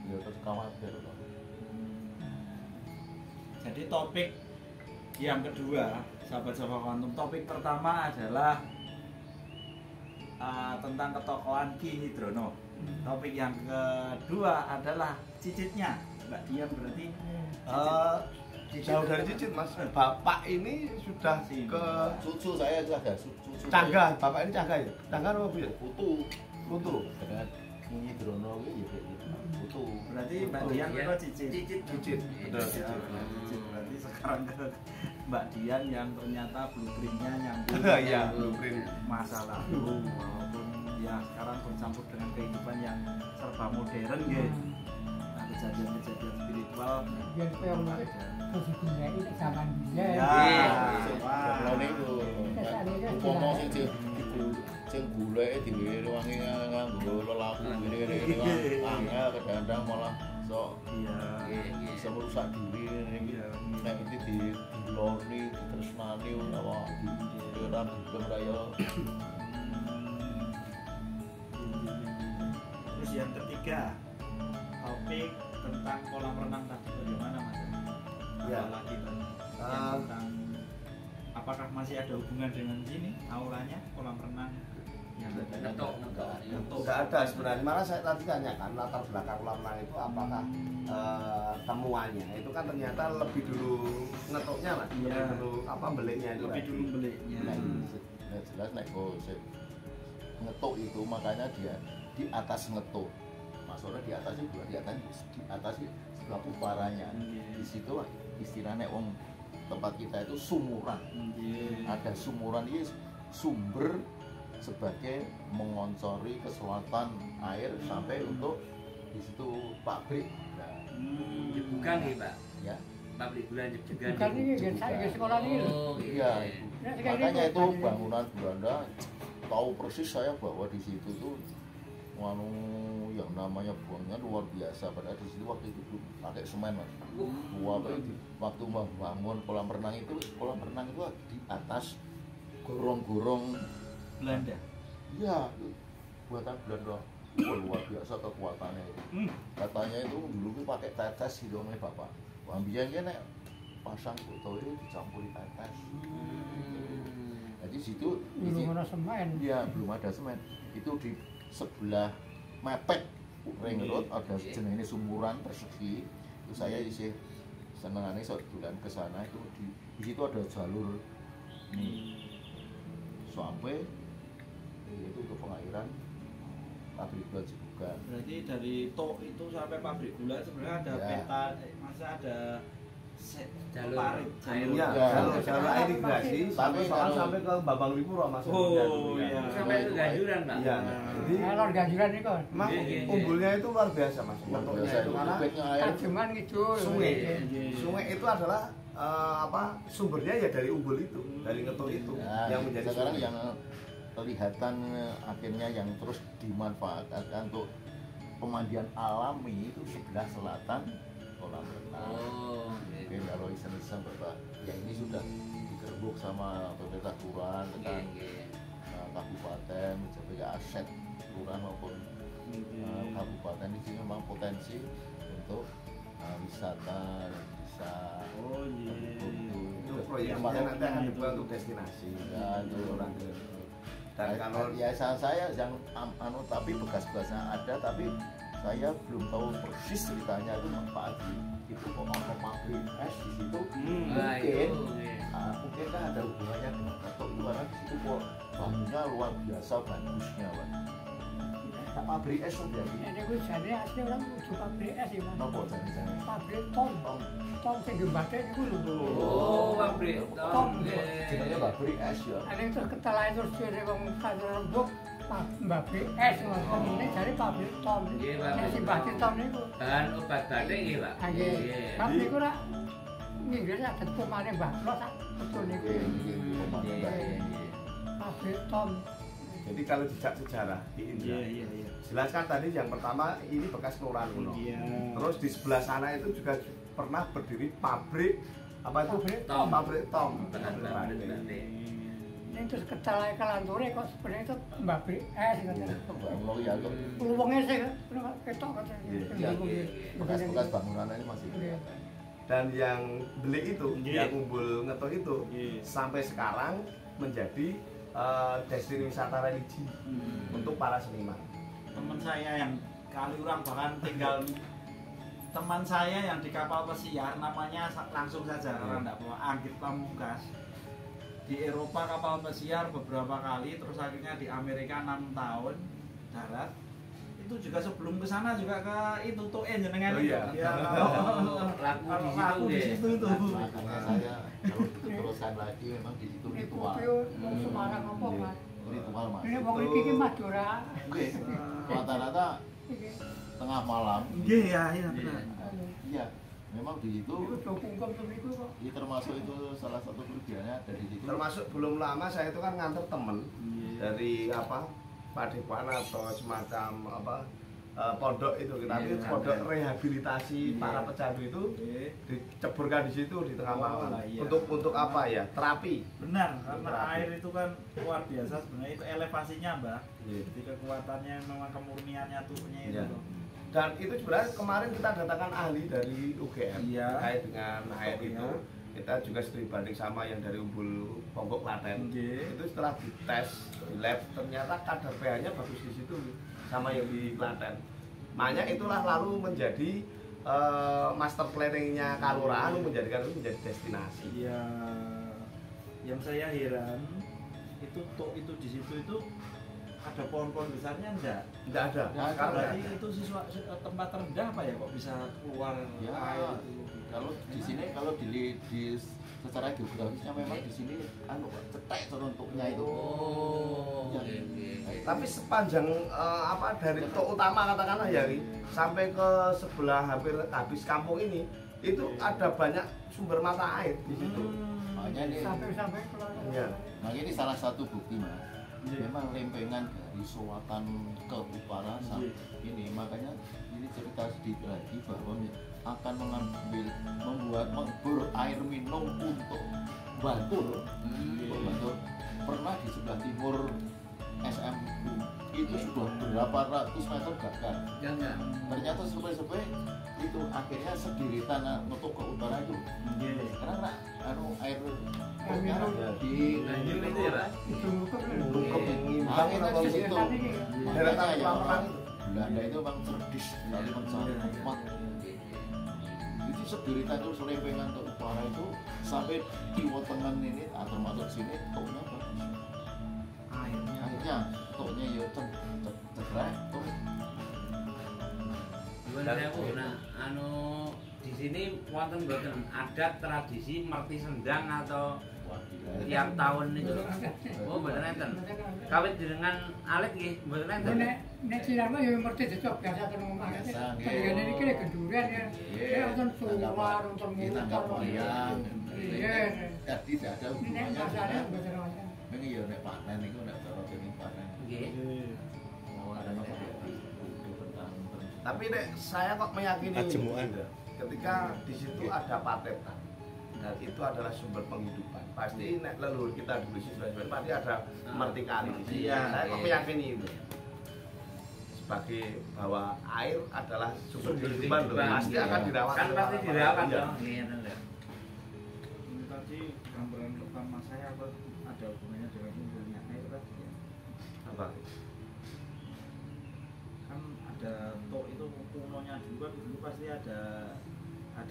ya terus khawatir loh. Jadi topik yang kedua, sahabat-sahabat kuantum, topik pertama adalah tentang ketokohan Ki Nyidrono. Topik yang kedua adalah cicitnya, Mbak Dian berarti. Jauh dari cicit mas, bapak ini sudah ke Cucu saya itu ada cucu Cangga, bapak ini Cangga ya? Cangga apa bu ya? Putu Putu. dengan Nyi Drono ini ya Putu. Berarti Mbak Betul. Dian Iya. itu cicit. Cicit, betul. Ya, cicit. Berarti sekarang ke Mbak Dian yang ternyata blueprintnya nyambung Iya, blueprint. masa lalu walaupun ya sekarang bercampur dengan kehidupan yang serba modern gitu. Nah, kejadian-kejadian spiritual Biar koyo ngono terus digunai nek zaman biyen. Ya. Kalau itu umpama sing golek diwangi nganggo lelaku ngene-ngene angel kadang-kadang malah sok iya Nggih, nggih. bisa merusak diri ini nek iki diloni ditresnani apa ora dugem raya. terus yang ketiga topik tentang kolam renang tadi bagaimana Mas? Ya. Lagi tadi Ah. yang tentang apakah masih ada hubungan dengan sini aulanya kolam renang yang ada Ngetok, ngetok. Enggak ada sebenarnya, malah saya tadi tanyakan latar belakang kolam renang itu apakah temuannya itu kan ternyata lebih dulu ngetoknya mas, Iya. lebih dulu apa beliknya itu lebih tadi. dulu beliknya. Nek jelas nek gosip ngetuk itu makanya dia di atas ngetuk. Maksudnya di atas itu di atas sebelah puparanya. Di situ lah istilahnya wong tempat kita itu sumuran. Ada sumuran ini sumber sebagai mengoncori ke selatan air sampai untuk di situ pabrik. Nah, Bukan nih, Pak. ya. Pabrik gula jejegan. Bukan iki nggih saya nggih sekolah niki lho. Oh, Iya. Nek sekarang Makanya ini itu banyak. bangunan Belanda tahu persis saya bahwa di situ tuh yang namanya buangnya luar biasa. Padahal di situ waktu itu belum pakai semen mas. Waktu membangun kolam renang itu di atas gorong-gorong Belanda. Iya, buatan Belanda. Wah, luar biasa kekuatannya itu. Katanya itu dulu tuh pakai tetes gitu oleh bapak. Wah, biasanya nek pasang foto itu dicampuri tetes. Jadi situ di Belum ada semen. ya belum ada semen. Itu sebelah mepet ring road ada jenenge sumuran persegi. Itu saya isih senengane sok dolan ke sana itu di situ ada jalur ini sampai itu untuk pengairan pabrik gula Cibugan. Berarti dari Tok itu sampai pabrik gula sebenarnya ada Ya. peta, masa ada Jalur parit, air. Iya, jalur air irigasi Tapi kalau- sampai ke Babang Lipuro Mas. Oh, iya. Sampai ke Ganjuran, Pak. Iya. Jadi Lor ganjuran ini kok. Mas, Iya, iya. umbulnya itu luar biasa Mas. Luar Bentuknya biasa itu karena bibitnya air Tajeman ngidul. sungai. Iya. Sungai itu adalah sumbernya ya dari umbul itu, dari ngetuk itu Nah, yang menjadi sekarang sungai. yang kelihatan akhirnya yang terus dimanfaatkan untuk pemandian alami itu sebelah selatan kolam renang. Oh, Oke, kalau iseng-iseng Bapak, ya ini sudah digerbuk sama pemerintah kelurahan dengan kabupaten sebagai aset kelurahan maupun kabupaten di sini memang potensi untuk wisata dan bisa Oh iya. Itu proyeknya nanti akan dibuat untuk destinasi. Ya, itu. orang dan kalau ya saya yang tapi bekas-bekasnya ada tapi saya belum tahu persis ceritanya itu Pak Adi itu kok ada pabrik es di situ Nah, mungkin itu, iya. mungkin kan ada hubungannya dengan Katok itu karena di situ kok bahannya luar biasa bagusnya Pak. Nah, pabrik es udah di Ini gue jadi asli orang ujuk pabrik es ya, Mas. nopo jane-jane Pabrik tom, tom sing gembate iku lho. Oh, pabrik tom. jenenge pabrik es ya. Ada yang terus ketelain terus dari wong kantor rembuk, pabrik es ngoten. Ini dari pabrik tom. Nggih, Pak. Yang si batin tom niku. Bahan obat batik nggih, Pak. Nggih. Nggih. Tapi niku ra nginggil sak pemane Mbak Lo sak betul niku. Oke, ini pemandangan. Iya, iya, iya. Pabrik tom. jadi kalau jejak sejarah di Indra, Iya. jelaskan tadi yang pertama ini bekas kelurahan kuno. Iya. Terus di sebelah sana itu juga pernah berdiri pabrik apa itu? Pabrik tom. Pabrik tom. Bahan Pabrik batik batik. batik. Ini terus ketelain kalantore kok sebenarnya itu pabrik es ngoten. Oh ya kok Peluangnya sih kan, ketok kan. Iya, bekas-bekas bangunan ini masih Dan yang beli itu, Nggih. yang umbul ngetok itu Nggih. sampai sekarang menjadi destinasi wisata religi untuk para seniman. Teman saya yang Kaliurang bahkan tinggal teman saya yang di kapal pesiar namanya langsung saja orang tidak perlu Anggit Pamungkas di Eropa kapal pesiar beberapa kali terus akhirnya di Amerika 6 tahun darat itu juga sebelum ke sana juga ke itu tuh jenengan Oh, itu. iya. Ya, Laku di situ, laku di nggih. situ itu. makanya saya kalau diteruskan lagi memang di situ Ini ritual kopi Semarang apa Mas? ritual Mas Ini wong iki ki Madura. oke rata-rata Iki. tengah malam Nggih ya, iya benar. iya memang di situ Iku do kungkum tuh niku kok. ini termasuk itu salah satu kelebihannya dari situ Termasuk belum lama saya itu kan nganter temen Iya. dari apa Padepokan atau semacam apa pondok itu tapi Iya, pondok pesantren. rehabilitasi Iya. para pecandu itu Oke. diceburkan di situ di tengah Oh, malam iya. untuk apa ya terapi. Benar, karena air itu kan luar biasa sebenarnya itu elevasinya, Mbak. Iya. Jadi kekuatannya memang kemurniannya tuhnya itu. Iya. loh. Dan itu sebenarnya kemarin kita datangkan ahli dari UGM Iya. terkait dengan air Iya. itu. Kita juga studi banding sama yang dari Umbul Ponggok Klaten. Oke. Itu setelah dites di lab ternyata kadar pH-nya bagus di situ sama yang di Klaten. Makanya itulah lalu menjadi master planning-nya Kalurahan menjadikan itu menjadi destinasi. Iya. Yang saya heran itu tok itu di situ itu ada pohon-pohon besarnya enggak? Tidak ada. Nggak ada. Sekarang Berarti itu tempat terendah apa ya kok bisa keluar ya air itu? kalau di sini kalau di secara geografisnya memang di sini anu Pak, cetek teruntuknya itu Oh, Ya. oke, oke. Tapi sepanjang apa dari tok utama katakanlah ya Ri, sampai ke sebelah hampir habis kampung ini itu ada banyak sumber mata air di situ. makanya ini Sampai keluar. Iya. makanya ini salah satu bukti Mas Iya. memang lempengan dari selatan ke utara Iya. ini makanya ini cerita sedikit lagi bahwa akan membuat air minum untuk Bantul Bantul pernah di sebelah timur SMU itu sudah berapa ratus meter gagal Jangan. ternyata survei itu akhirnya sediritan nutup ke utara itu Iya. karena air toknya di Banyu itu ya, Pak? Itu muka Bungkep ngimbang Angin apa itu gitu. situ. Deretan Ya, perang orang itu. Belanda itu memang cerdas dalam mencari tempat. Jadi sebiritan itu selempengan untuk utara itu sampai di wetengan ini atau masuk sini toknya bagus. Akhirnya toknya ya cekrek tuh. Gimana saya Bu? Nah, di sini wonten mboten adat tradisi merti sendang atau tiap tahun itu? Oh, mboten enten. Kawit jenengan alit nggih, mboten enten. Nek cilama ya ngerti dicok biasa ten omah. Biasa, nggih. Tenggene iki lek gendurian ya. Ya wonten suwar, wonten Kita nggak wayang. Iya. Jadi tidak ada Nek hubungannya. masane mboten wonten. Ini ya nek panen itu nek cara jenis panen. Nggih. Mau ada apa ya? Tentang Tapi nek saya kok meyakini Ajemukan. ketika di situ ada patetan dan itu adalah sumber penghidupan. Pasti nek leluhur kita dulu sih pasti ada merti kali di sini. Iya, Saya kok iya. meyakini itu. Sebagai bahwa air adalah sumber kehidupan loh. Pasti Iya. akan dirawat. Kan oleh pasti para dirawat perawat. dong. Iya, bener. Ini tadi gambaran pertama saya apa ada hubungannya dengan timbulnya air tadi ya? Apa? Kan ada tok itu kunonya dulu kan dulu pasti ada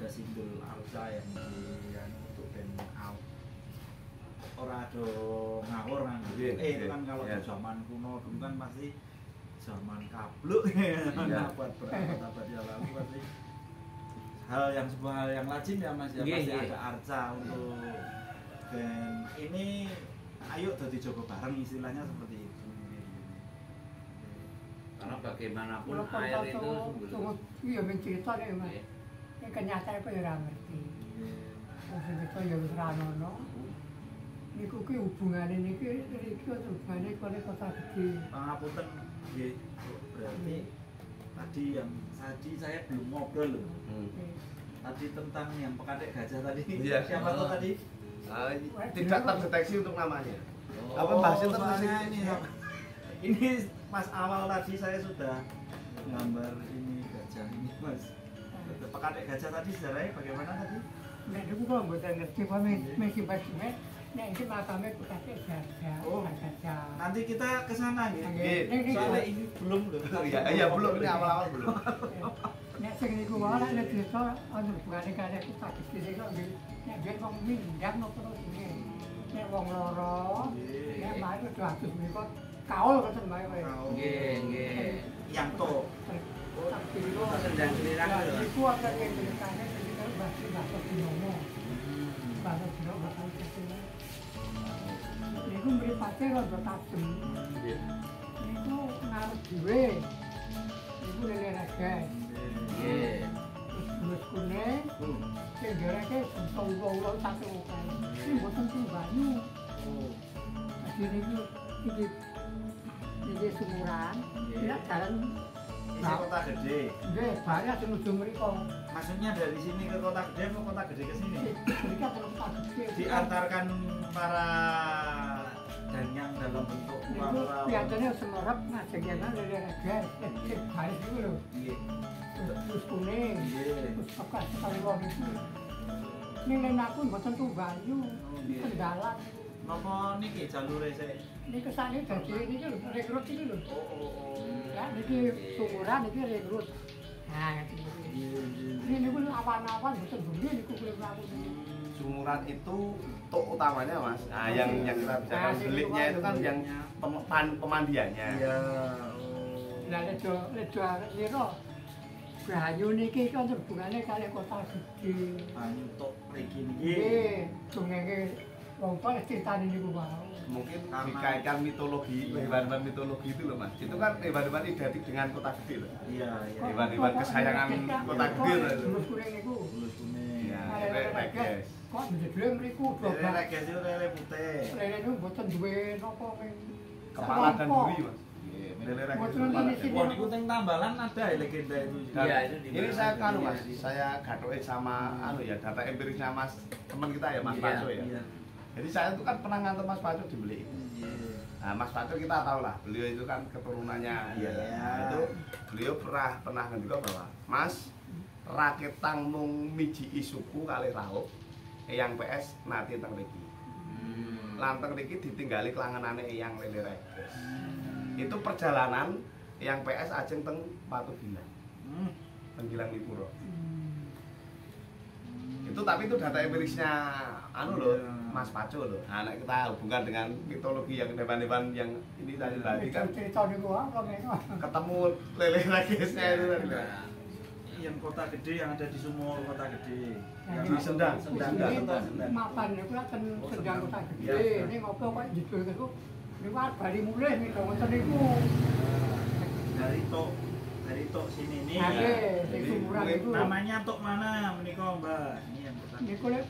simbol arca yang untuk ben out. Ora ada ngawur kan. Iya, Itu iya, kan kalau iya. di zaman kuno dulu kan pasti zaman kabluk Iya. buat berabad-abad yang lalu pasti sebuah hal yang lazim ya Mas ya, Iya, pasti iya. ada arca untuk dan ini ayo dadi jogo bareng istilahnya seperti itu. Karena bagaimanapun Kulo air kok itu tunggu iya mencerita nek Mas. Nggih. Nek kenyataane kok ya ora ngerti. Wong sing cerita ya wis ra ono. Niku ki hubungane niki hubungane kali kota gede. Pangapunten nggih. Berarti tadi saya belum ngobrol loh. Tadi tentang yang pekadek gajah tadi. Iya. Siapa tuh tadi? Tidak terdeteksi untuk namanya. Oh, Apa bahasnya soalnya terdeteksi? ini ini pas awal tadi saya sudah gambar ini gajah ini Mas. Pekadek gajah tadi sejarahnya bagaimana tadi? Nek niku kok mboten ngerti apa mesti basimet. Nek iki makame kate gajah. Oh. Gajah. Nanti kita ke sana nggih. Nggih. Soalnya ini belum loh. Iya belum ini awal-awal belum. Nek sing niku wae nek desa ana hubungane kare kota gede sing kok nggih. Nek biyen wong mindang napa nggih. Nek wong loro, nek mari kudu adus menika kaul ngoten bae wae. Nggih, nggih. Yang to. Tak kira Sendang selirang lho. iku ana ing dekane ketika bahasa dinomo. Bahasa dinomo bahasa kecil. Niku mripate rada tajem. Niku ngarep dhewe. Niku lele ragas. Nggih. Terus kuning. Sing dereke ulo-ulo tak oke. Iki mboten sing banyu. Jadi niku iki sumuran. Ya jalan Ini kota gede. nggih banyak sing nuju mriko. Maksudnya dari sini ke kota gede atau kota gede ke sini? Mriko terus tak gede. Diantarkan para danyang dalam bentuk Niku uang-uang. biasanya semerap ngajak yang lele ragas. Cek baris niku lho. Iya. Terus kuning. Iya. Terus bekas sekali wong itu. Ning nek aku mboten tuh banyu. iya. Kendalan. Napa niki jalure sik? Niku sakniki dadi niki lho rekrut iki lho. Oh. Ya niki sumuran niki rekrut. Nah, Iya. ini niku awan-awan mboten bumi niku kuwi mlaku. Sumuran itu tok utamanya mas. Nah yang kita bicarakan Nah, deliknya itu kan yang pemandiannya. Iya. Lah lejo nira banyu niki kan hubungane kali kota gede. Banyu tok mriki niki. Nggih, dongenge wong tua critane niku wae. Mungkin dikaitkan mitologi, hewan-hewan mitologi itu loh mas. Itu kan hewan-hewan identik dengan kota gede loh. Iya. Hewan-hewan kesayangan kota gede loh. Terus kuning niku. Bulus kuning. Iya. Lele ragas. Kok njedhe mriku Lele dobrak. ragas itu lele putih. Lele niku mboten duwe napa ming Kepala dan duri mas. Iya, Lele ragas Mboten kepala ini dan sih. Wah, niku teng Tambalan ada ya legenda itu. Dan Iya, itu di ini mana? saya kanu Iya, mas, di- saya gadoin sama data empirisnya mas teman kita ya mas Iya, Paco ya. Iya. Jadi saya itu kan pernah nganter mas Paco dibeli. Iya. Nah mas Paco kita tahu lah, beliau itu kan keturunannya. Iya. Nah, itu beliau pernah ngendika bahwa mas raketang mung miji isuku kali raup yang PS nanti teng mriki. Lanteng niki ditinggali kelangenane Eyang Lele Reges. Itu perjalanan Eyang PS ajeng teng Patu Gilang. Teng Gilang Mipuro. Itu tapi itu data empirisnya anu loh, Mas Paco loh. Nah, kita hubungkan dengan mitologi yang depan-depan yang ini tadi kan cerita niku ketemu Lele Regesnya itu tadi. Yang kota gede yang ada di Sumur kota gede. Di Sendang. Mapan niku lah ten Sendang kota gede. Ini ngopo kok judul niku niku bali mulih niku ngoten niku. Dari tok sini nih. Nggih, Sumuran itu. Namanya tok mana menika, Mbak? Ini yang kota. Niku lek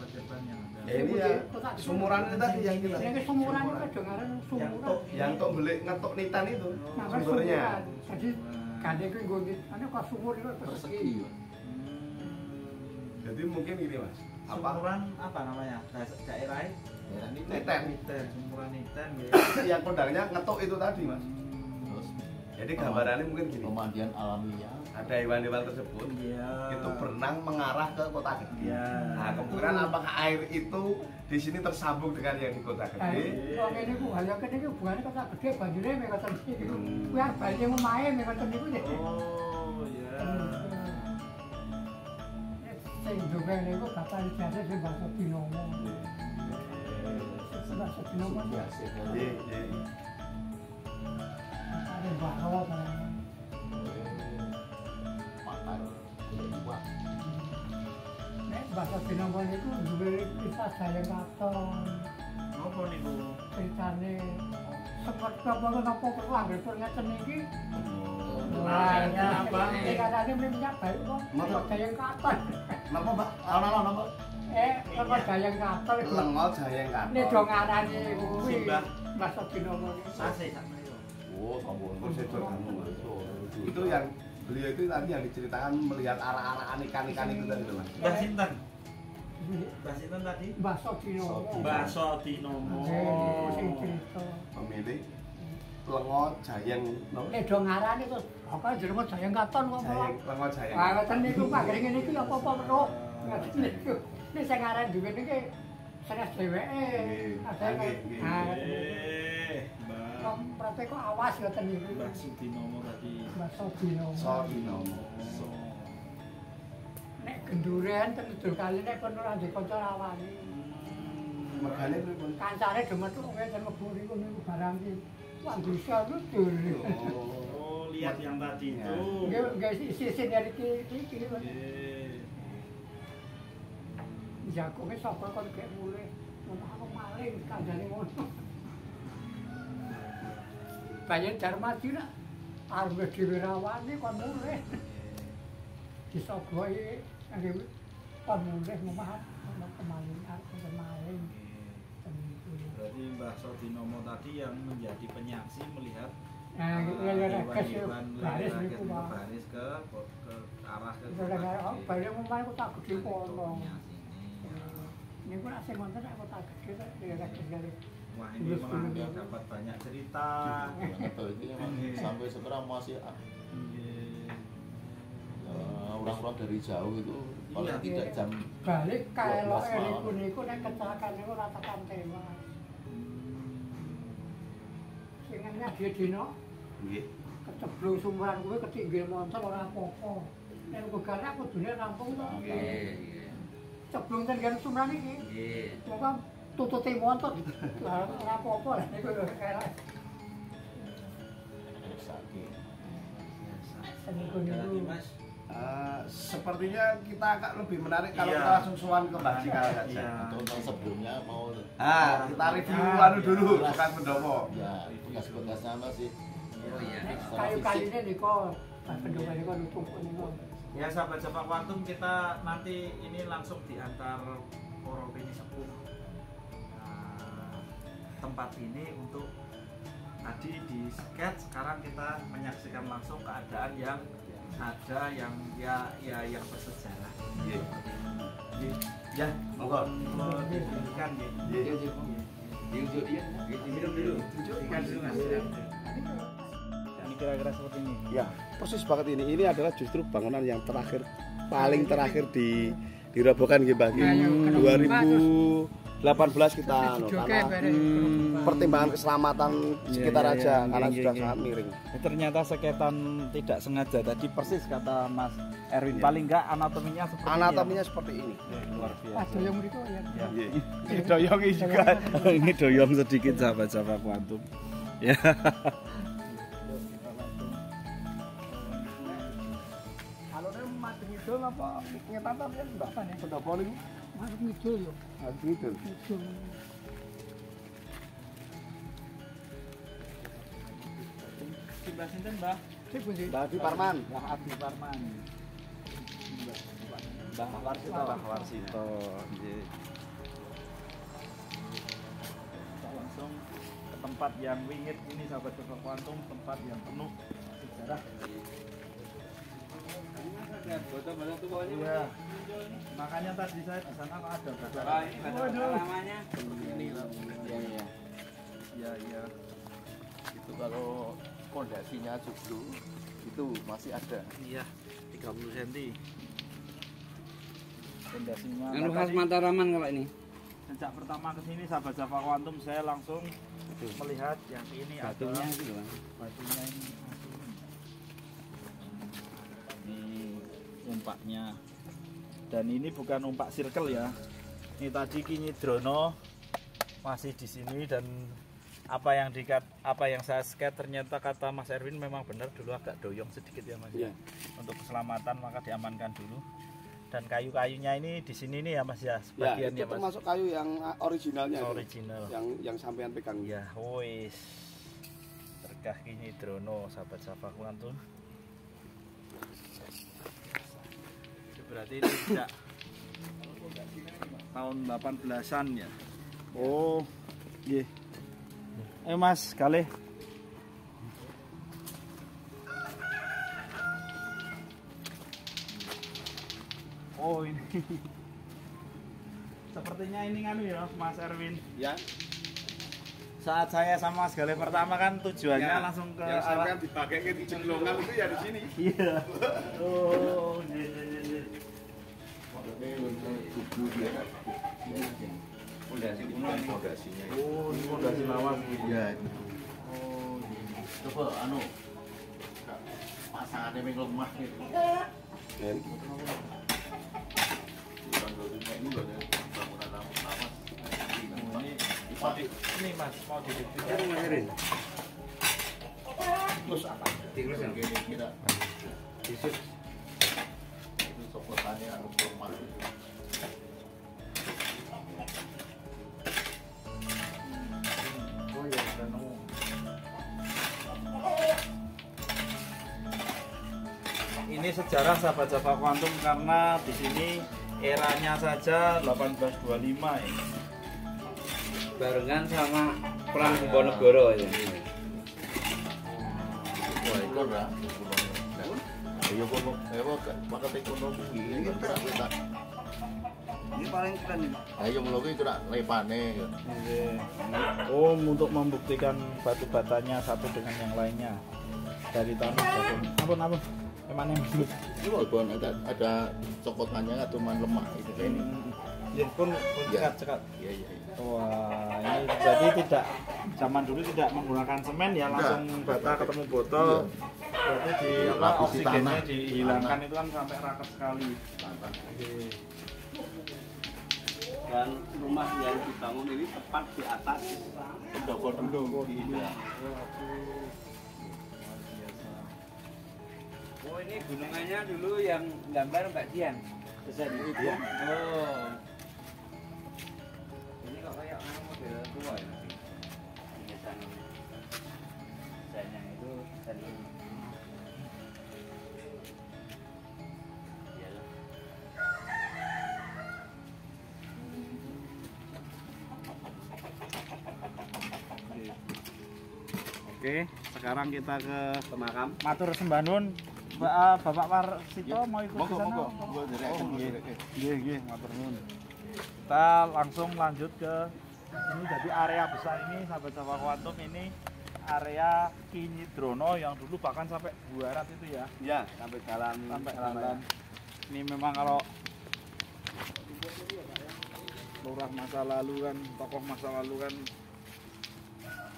Ini ya Sumuran itu tadi yang kita. Ini Sumuran itu dengaran Sumuran. Yang tok beli ngetok nitan itu sumbernya. Jadi kadang itu gue anu kok sumur itu persegi. Jadi mungkin gini Mas. Sumuran apa namanya? Daerah Niten. Sumuran Niten. Yang kondangnya ngetok itu tadi Mas. Terus Jadi gambarannya mungkin gini. pemandian alamiah. Ada hewan-hewan tersebut itu berenang mengarah ke kota gede. Nah, kemungkinan apakah air itu di sini tersambung dengan yang di kota gede? Kalau ini bu, hanya kan ini hubungannya kota gede, banjirnya mereka terus gitu. Yang banjir yang memain mereka terus itu deh. Oh ya. Saya juga ini kok kata di biasa saya bahasa Binomo. Bahasa Binomo Biasa kan. ada bahwa Makan iwak. bahasa Binomo itu juga bisa saya katon. Apa nih Bu? Ceritanya seperti apa perlu ambil pernyataan ini. Nah, apa? Ini katanya minyak baik kok. Jayang katon. Napa Mbak? Napa? Apa Jayang katon itu. Lengo Jayang Katon. Ini dong ngarani kuwi. Simbah. Bahasa Binomo ini. Sase sama itu. Oh, sambungan Itu yang beliau itu tadi yang diceritakan melihat arah-arahan ikan-ikan itu tadi Mas. Mbah Sinten. Mbah Sinten tadi? Bahasa Binomo. Bahasa Tinomo. Sing cerita. Pemilik Lengo Jayang Ini dong ngarani terus. Apa jenenge Jayang katon kok. Lengo Jayang. Ah, ngoten niku Pak Gering niki apa-apa perlu. Ngoten niku. Ini sing aran duwe niki sanes dheweke. Ah, Mbah. berarti kok awas ngoten niku. Mbah Sutinomo tadi. Bahasa Binomo. Sodinomo. Nek genduren ten dul kali nek kono ora ndek kanca rawani. Megane pripun? Kancane demetu kowe ten mlebu niku niku barang iki. Wah bisa lutur. Oh, lihat yang tadi itu. Nggih sisi dari iki. Jagoke sapa kon gek mulih. Entah aku maling kandhane ngono. Banyak Darmadi nak arep dhewe rawani kon mulih. Disogoi nggih kon mulih ngomah kemaling kemaling. Berarti Mbah Sodinomo tadi yang menjadi penyaksi melihat hewan-hewan baris niku baris ke arah ke banyak ngomah kok tak gede kono. Niku nek sing wonten aku tak gede tak kira. Wah, ini memang dapat banyak cerita. Atau ini memang sampai sekarang masih orang-orang dari jauh itu paling tidak jam balik kalau niku nek kecelakaan niku ora tekan tewas. Singane dia dino. Nggih. Keceblok sumuran kuwi ketinggil montor ora apa-apa. Nek begane aku kudune rampung to. Nggih. Ceblong ten kan sumuran iki. Nggih. Pokoke tutute montor. Ora apa-apa lah niku lho elek. sakit. Niku niku. Mas. Sepertinya kita agak lebih menarik kalau Iya. kita langsung sowan ke Mbak Jika saja. Iya. Untuk sebelumnya mau Kita review anu dulu bekas pendopo. ya bekas-bekasnya masih Oh iya. Kayu-kayune niku pas pendopo niku nutup niku. Ya sahabat-sahabat Quantum, kita nanti ini langsung diantar Poro Bini Sepuh. Tempat ini untuk tadi di sketch, sekarang kita menyaksikan langsung keadaan yang ada yang yang bersejarah. Nggih. Nggih. Ya, monggo. Ditunjukkan nggih. Nggih. Diunjuk dia. Hidup dulu. Ikan dulu Mas. Ini kira-kira seperti ini. Ya, persis banget ini. Ini adalah justru bangunan yang terakhir, paling terakhir dirobohkan nggih Mbak. 2000 18 kita Jokai karena bareng. pertimbangan keselamatan sekitar Iya, aja iya, karena iya, sudah iya. sangat miring. Ternyata seketan tidak sengaja. Tadi persis kata Mas Erwin, paling enggak anatominya seperti Anatominya seperti ini. ini. Ya, luar Pas biasa. doyong mriko ya. Ini doyong juga. Ini doyong sedikit sahabat-sahabat kuantum. Ya. Alurnya madeng itu apa ngetatan kan Mbak? Apa nih? Pendopo niku. Masuk ngidul yo. Madeng itu. Ngidul. Mbah sinten, Mbah? Sik pundi? Mbak Adi Parman. Mbah Adi Parman. Mbak Warsito. Mbah Warsito. Nggih. Kita langsung ke tempat yang wingit ini sahabat kuantum, tempat yang penuh sejarah. Iya. Makanya tadi saya di sana kok ada namanya. Iya. Iya, iya. Itu kalau pondasinya jublu itu masih ada. Iya, 30 cm. Pondasinya. Anu khas Tadi Mataraman kalau ini. sejak pertama ke sini sahabat Java Quantum saya langsung melihat yang ini Batunya adalah itu, Bang. batunya ini umpaknya, dan ini bukan umpak circle ya, ini tadi Kinyidrono masih di sini, dan apa yang saya skate ternyata kata Mas Erwin memang benar, dulu agak doyong sedikit ya Mas. Iya. Untuk keselamatan maka diamankan dulu, dan kayu-kayunya ini di sini nih ya Mas ya, Ya, sebagian itu ya Mas, termasuk kayu yang originalnya itu. original. Yang sampean pegang. Ya, wis. Berkah Kinyidrono sahabat Java Quantum. Berarti ini sejak tahun 18-an ya. Oh, iya. Mas, kali. Oh, ini. Sepertinya ini kan ya, Mas Erwin. Ya. Saat saya sama Mas Gale pertama kan tujuannya Ya, langsung ke yang arah. sampean dipakai ke jenglongan itu ya di sini. Iya. Oh, iya, iya, iya. Ini untuk jublu dia. Pondasi kuno ini. Pondasinya. Oh, ini fondasi lawas. Iya. Oh, Coba anu pasangannya yang lemah gitu. Bukan dulunya ini loh ya, bangunan lawas. ini Mas mau dibuktikan. Ini Mas Erin. Terus apa? Tikus yang Kira-kira Tikus. itu sokotannya anu lemah itu. Oh iya, udah nemu. Ini sejarah sahabat Java Quantum karena di sini eranya saja 1825 ya. Barengan sama perang Diponegoro ya. Wah, itu lah. Ayo kono, pakai ekonomi ini kan kita. Ini paling keren ini. Ayo meloki kira lepane. Oh, untuk membuktikan batu batanya satu dengan yang lainnya dari tahun ampun emang Ini walaupun ada cokotannya atau man lemah itu ini. ya pun cekat. Iya iya. Wah, ini jadi tidak zaman dulu tidak menggunakan semen ya, langsung bata ketemu botol. Berarti di apa Lapisi oksigennya tanah. dihilangkan Tanah. itu kan sampai raket sekali. Dan rumah yang dibangun ini tepat di atas pendopo dulu. Iya. Oh, ini gunungannya dulu yang gambar Mbak Dian. Bisa di Iya. Oh. Ini kok kayak anu model tua ya. Desainnya itu dari Iyalah. Oke, sekarang kita ke Pemakam. Matur Sembah Nuwun. Bapak Warsito mau ikut ke sana? Monggo Nggih, matur nuwun. Kita langsung lanjut ke ini, jadi area besar ini sahabat Java Quantum ini area Kinyidrono yang dulu bahkan sampai Buarat itu ya, Ya, sampai jalan. sampai jalan. Ini memang kalau lurah masa lalu kan, tokoh masa lalu kan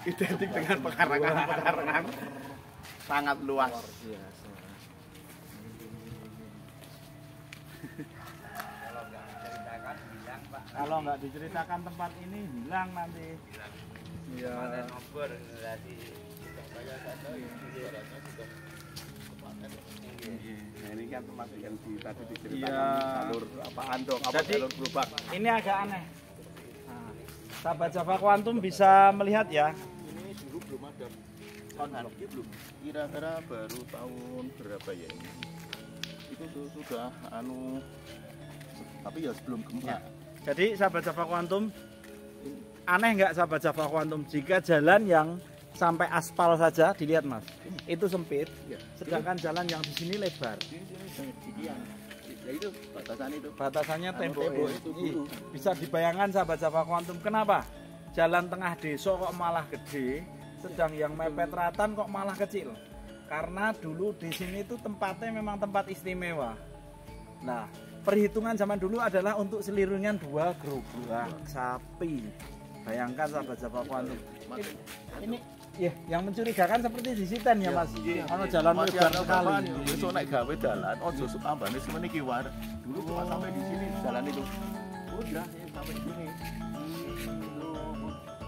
identik dengan pekarangan sangat luas. luar biasa. Kalau nggak diceritakan tempat ini hilang nanti. Iya. Nah, ini kan termasuk yang tadi diceritakan Iya. jalur apa andong apa Jadi, jalur gerobak. Ini agak aneh. Nah, sahabat Java Quantum bisa melihat ya. Ini dulu belum ada konhanki belum. Kira-kira baru tahun berapa ya ini? Itu sudah tapi ya sebelum gempa. Ya. Jadi sahabat Java Quantum, aneh nggak sahabat Java Quantum jika jalan yang sampai aspal saja dilihat mas, itu sempit, Ya. sedangkan jalan yang di sini lebar. Sekian. Ya itu batasan itu. Batasannya tembok, tembok ya. itu dulu. Bisa dibayangkan sahabat Java Quantum, kenapa jalan tengah desa kok malah gede, sedang yang mepet ratan kok malah kecil? Karena dulu di sini tuh tempatnya memang tempat istimewa. Nah, perhitungan zaman dulu adalah untuk selirungan 2 gerobak sapi. Bayangkan sahabat Java Quantum. Ini ya yang mencurigakan seperti di Siten ya mas. Ono jalan lebar sekali. Besok naik gawe dalan, ojo ambane semene ki war. Dulu cuma sampai di sini jalan itu. Udah ya, sampai di sini.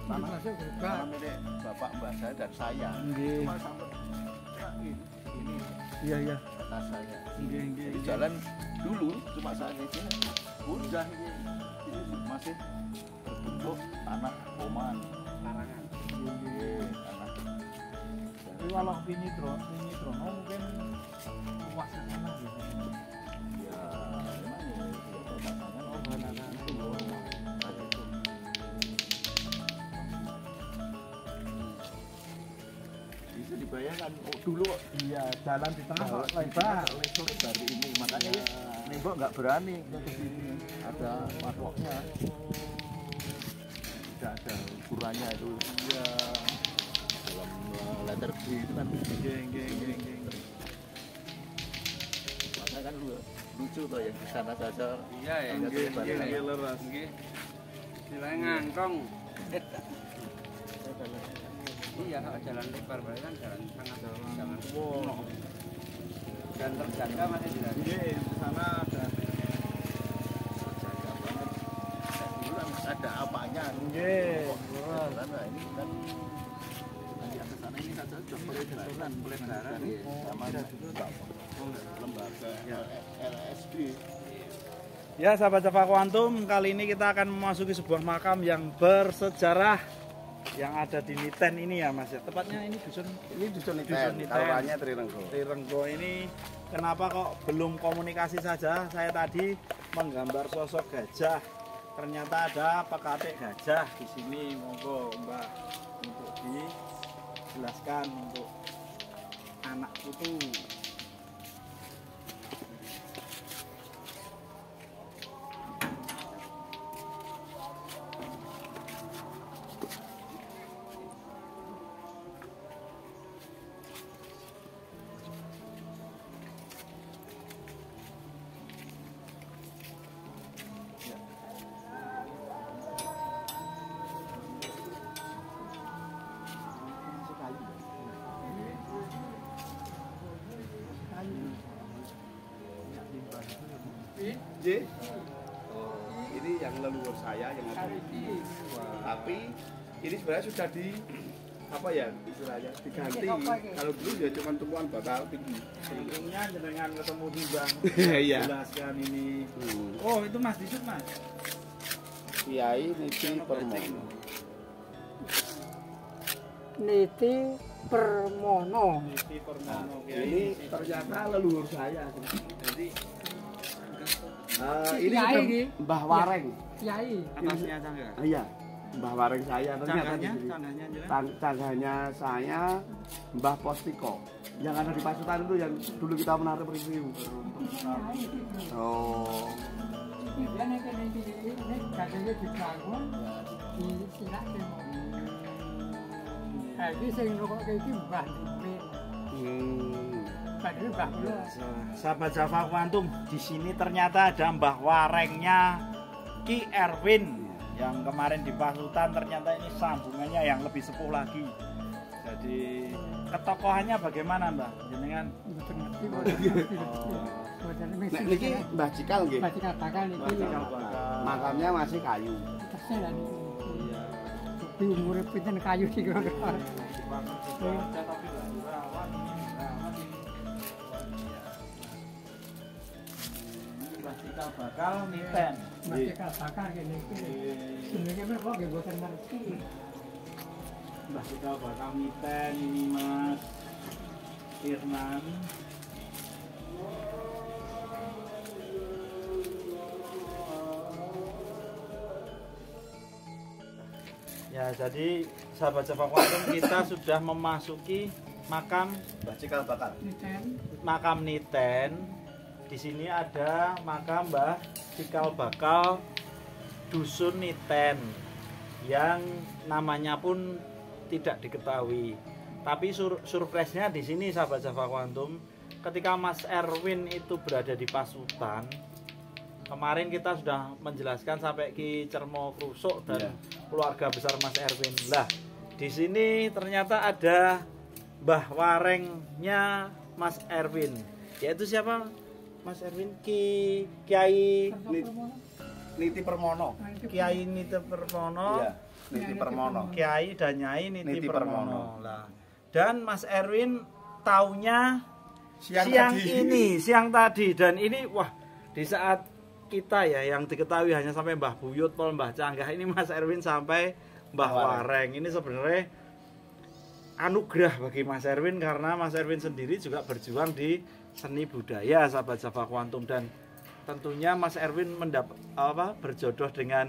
Tanah Masuk juga. tanah milik bapak mbak saya dan saya. Nggih. Cuma sampai ini Iya iya. atas saya. Nggih nggih. Jadi jalan dulu cuma saya di sini. Udah ini masih berbentuk tanah koman. Karangan. Tanah. Tapi kalau ini Trono mungkin luas sana gitu. Ya, memang ya, permasalahan orang itu ada itu. Bisa dibayangkan, oh dulu kok Iya, jalan di tengah kok lebar dari ini, makanya ya nembok nggak berani ke sini. Ada matoknya, tidak ada ukurannya itu. Ya, dalam letter B itu kan. Makanya kan lucu tuh yang di sana saja. Iya ya. Nggih. Istilahnya ngangkong. Iya, jalan lebar berarti kan jalan sangat jalan kuno. Dan terjaga masih jalan. Nggih, di sana ada. Jaga banget. Dulu kan ada apanya. Nggih. Karena ini kan nanti ke sana ini saja sudah pelebaran sama lembaga LSD. Ya sahabat Java Quantum, kali ini kita akan memasuki sebuah makam yang bersejarah yang ada di Niten ini ya mas ya. Tepatnya ini dusun Niten. Taruhannya Trirenggo. Trirenggo ini kenapa kok belum komunikasi saja? Saya tadi menggambar sosok gajah. Ternyata ada pekatik gajah di sini. Monggo Mbak untuk dijelaskan untuk anak putu. J. Ini yang leluhur saya yang ada di tapi ini sebenarnya sudah di apa ya istilahnya diganti. Kalau dulu ya cuma tumpuan bakal tinggi. Sebelumnya jenengan ketemu di Bang. Iya. Jelaskan ini. Oh, itu Mas Disut, Mas. Kiai Niti Permono. Niti Permono. Niti Permono. Ini ternyata leluhur saya. Jadi ini Kiai sudah ini. Mbah Wareng. Kiai. Atasnya cangga. Iya, Mbah Wareng saya ternyata di Canggahnya, sini. canggahnya jelas. Canggahnya saya Mbah Postiko yang ada di Pasutan itu yang dulu kita menaruh review. Oh, Dia nek ini gajahnya dibangun di sinak Iki sing nukokke iki Mbah Dimin. Mbah Dimin Mbah kula. Sahabat Java Quantum, di sini ternyata ada Mbah Warengnya Ki Erwin. Yang kemarin di Pasutan ternyata ini sambungannya yang lebih sepuh lagi. Jadi ketokohannya bagaimana Mbah? Jenengan Mboten ngerti, mboten ngerti. Mboten Nek niki Mbah Cikal nggih. Baca katakan Mbah iki Cikal bakal. Makamnya masih kayu. tesih lah niki. Iya. Tapi umure pinten kayu sih kira. Dibangun juga ada tapi nggak dirawat ini dirawat ini. Ini Mbah Cikal bakal niten. Baca katakan kene iki. Jenenge kok nggih mboten ngerti. Mbah Cikal bakal niten ini Mas Irnan. Ya, jadi sahabat Java Quantum kita sudah memasuki makam Mbah Cikal bakal. Niten. Di sini ada makam Mbah Cikal Bakal Dusun Niten yang namanya pun tidak diketahui. Tapi surprise-nya di sini sahabat Java Quantum, ketika Mas Erwin itu berada di Pasutan, kemarin kita sudah menjelaskan sampai Ki Cermo Krusuk dan keluarga besar Mas Erwin. Lah, di sini ternyata ada Mbah Warengnya Mas Erwin. Yaitu siapa? Mas Erwin Kiai Niti Permono. Kiai Niti Permono. Iya, Niti Permono. Kiai dan Nyai Niti Niti Permono. Permono. Lah. Dan Mas Erwin taunya Siang siang tadi dan ini wah di saat kita ya yang diketahui hanya sampai Mbah Buyut, Pol Mbah Canggah, ini Mas Erwin sampai Mbah Wareng. Ini sebenarnya anugerah bagi Mas Erwin karena Mas Erwin sendiri juga berjuang di seni budaya sahabat Java Quantum dan tentunya Mas Erwin berjodoh dengan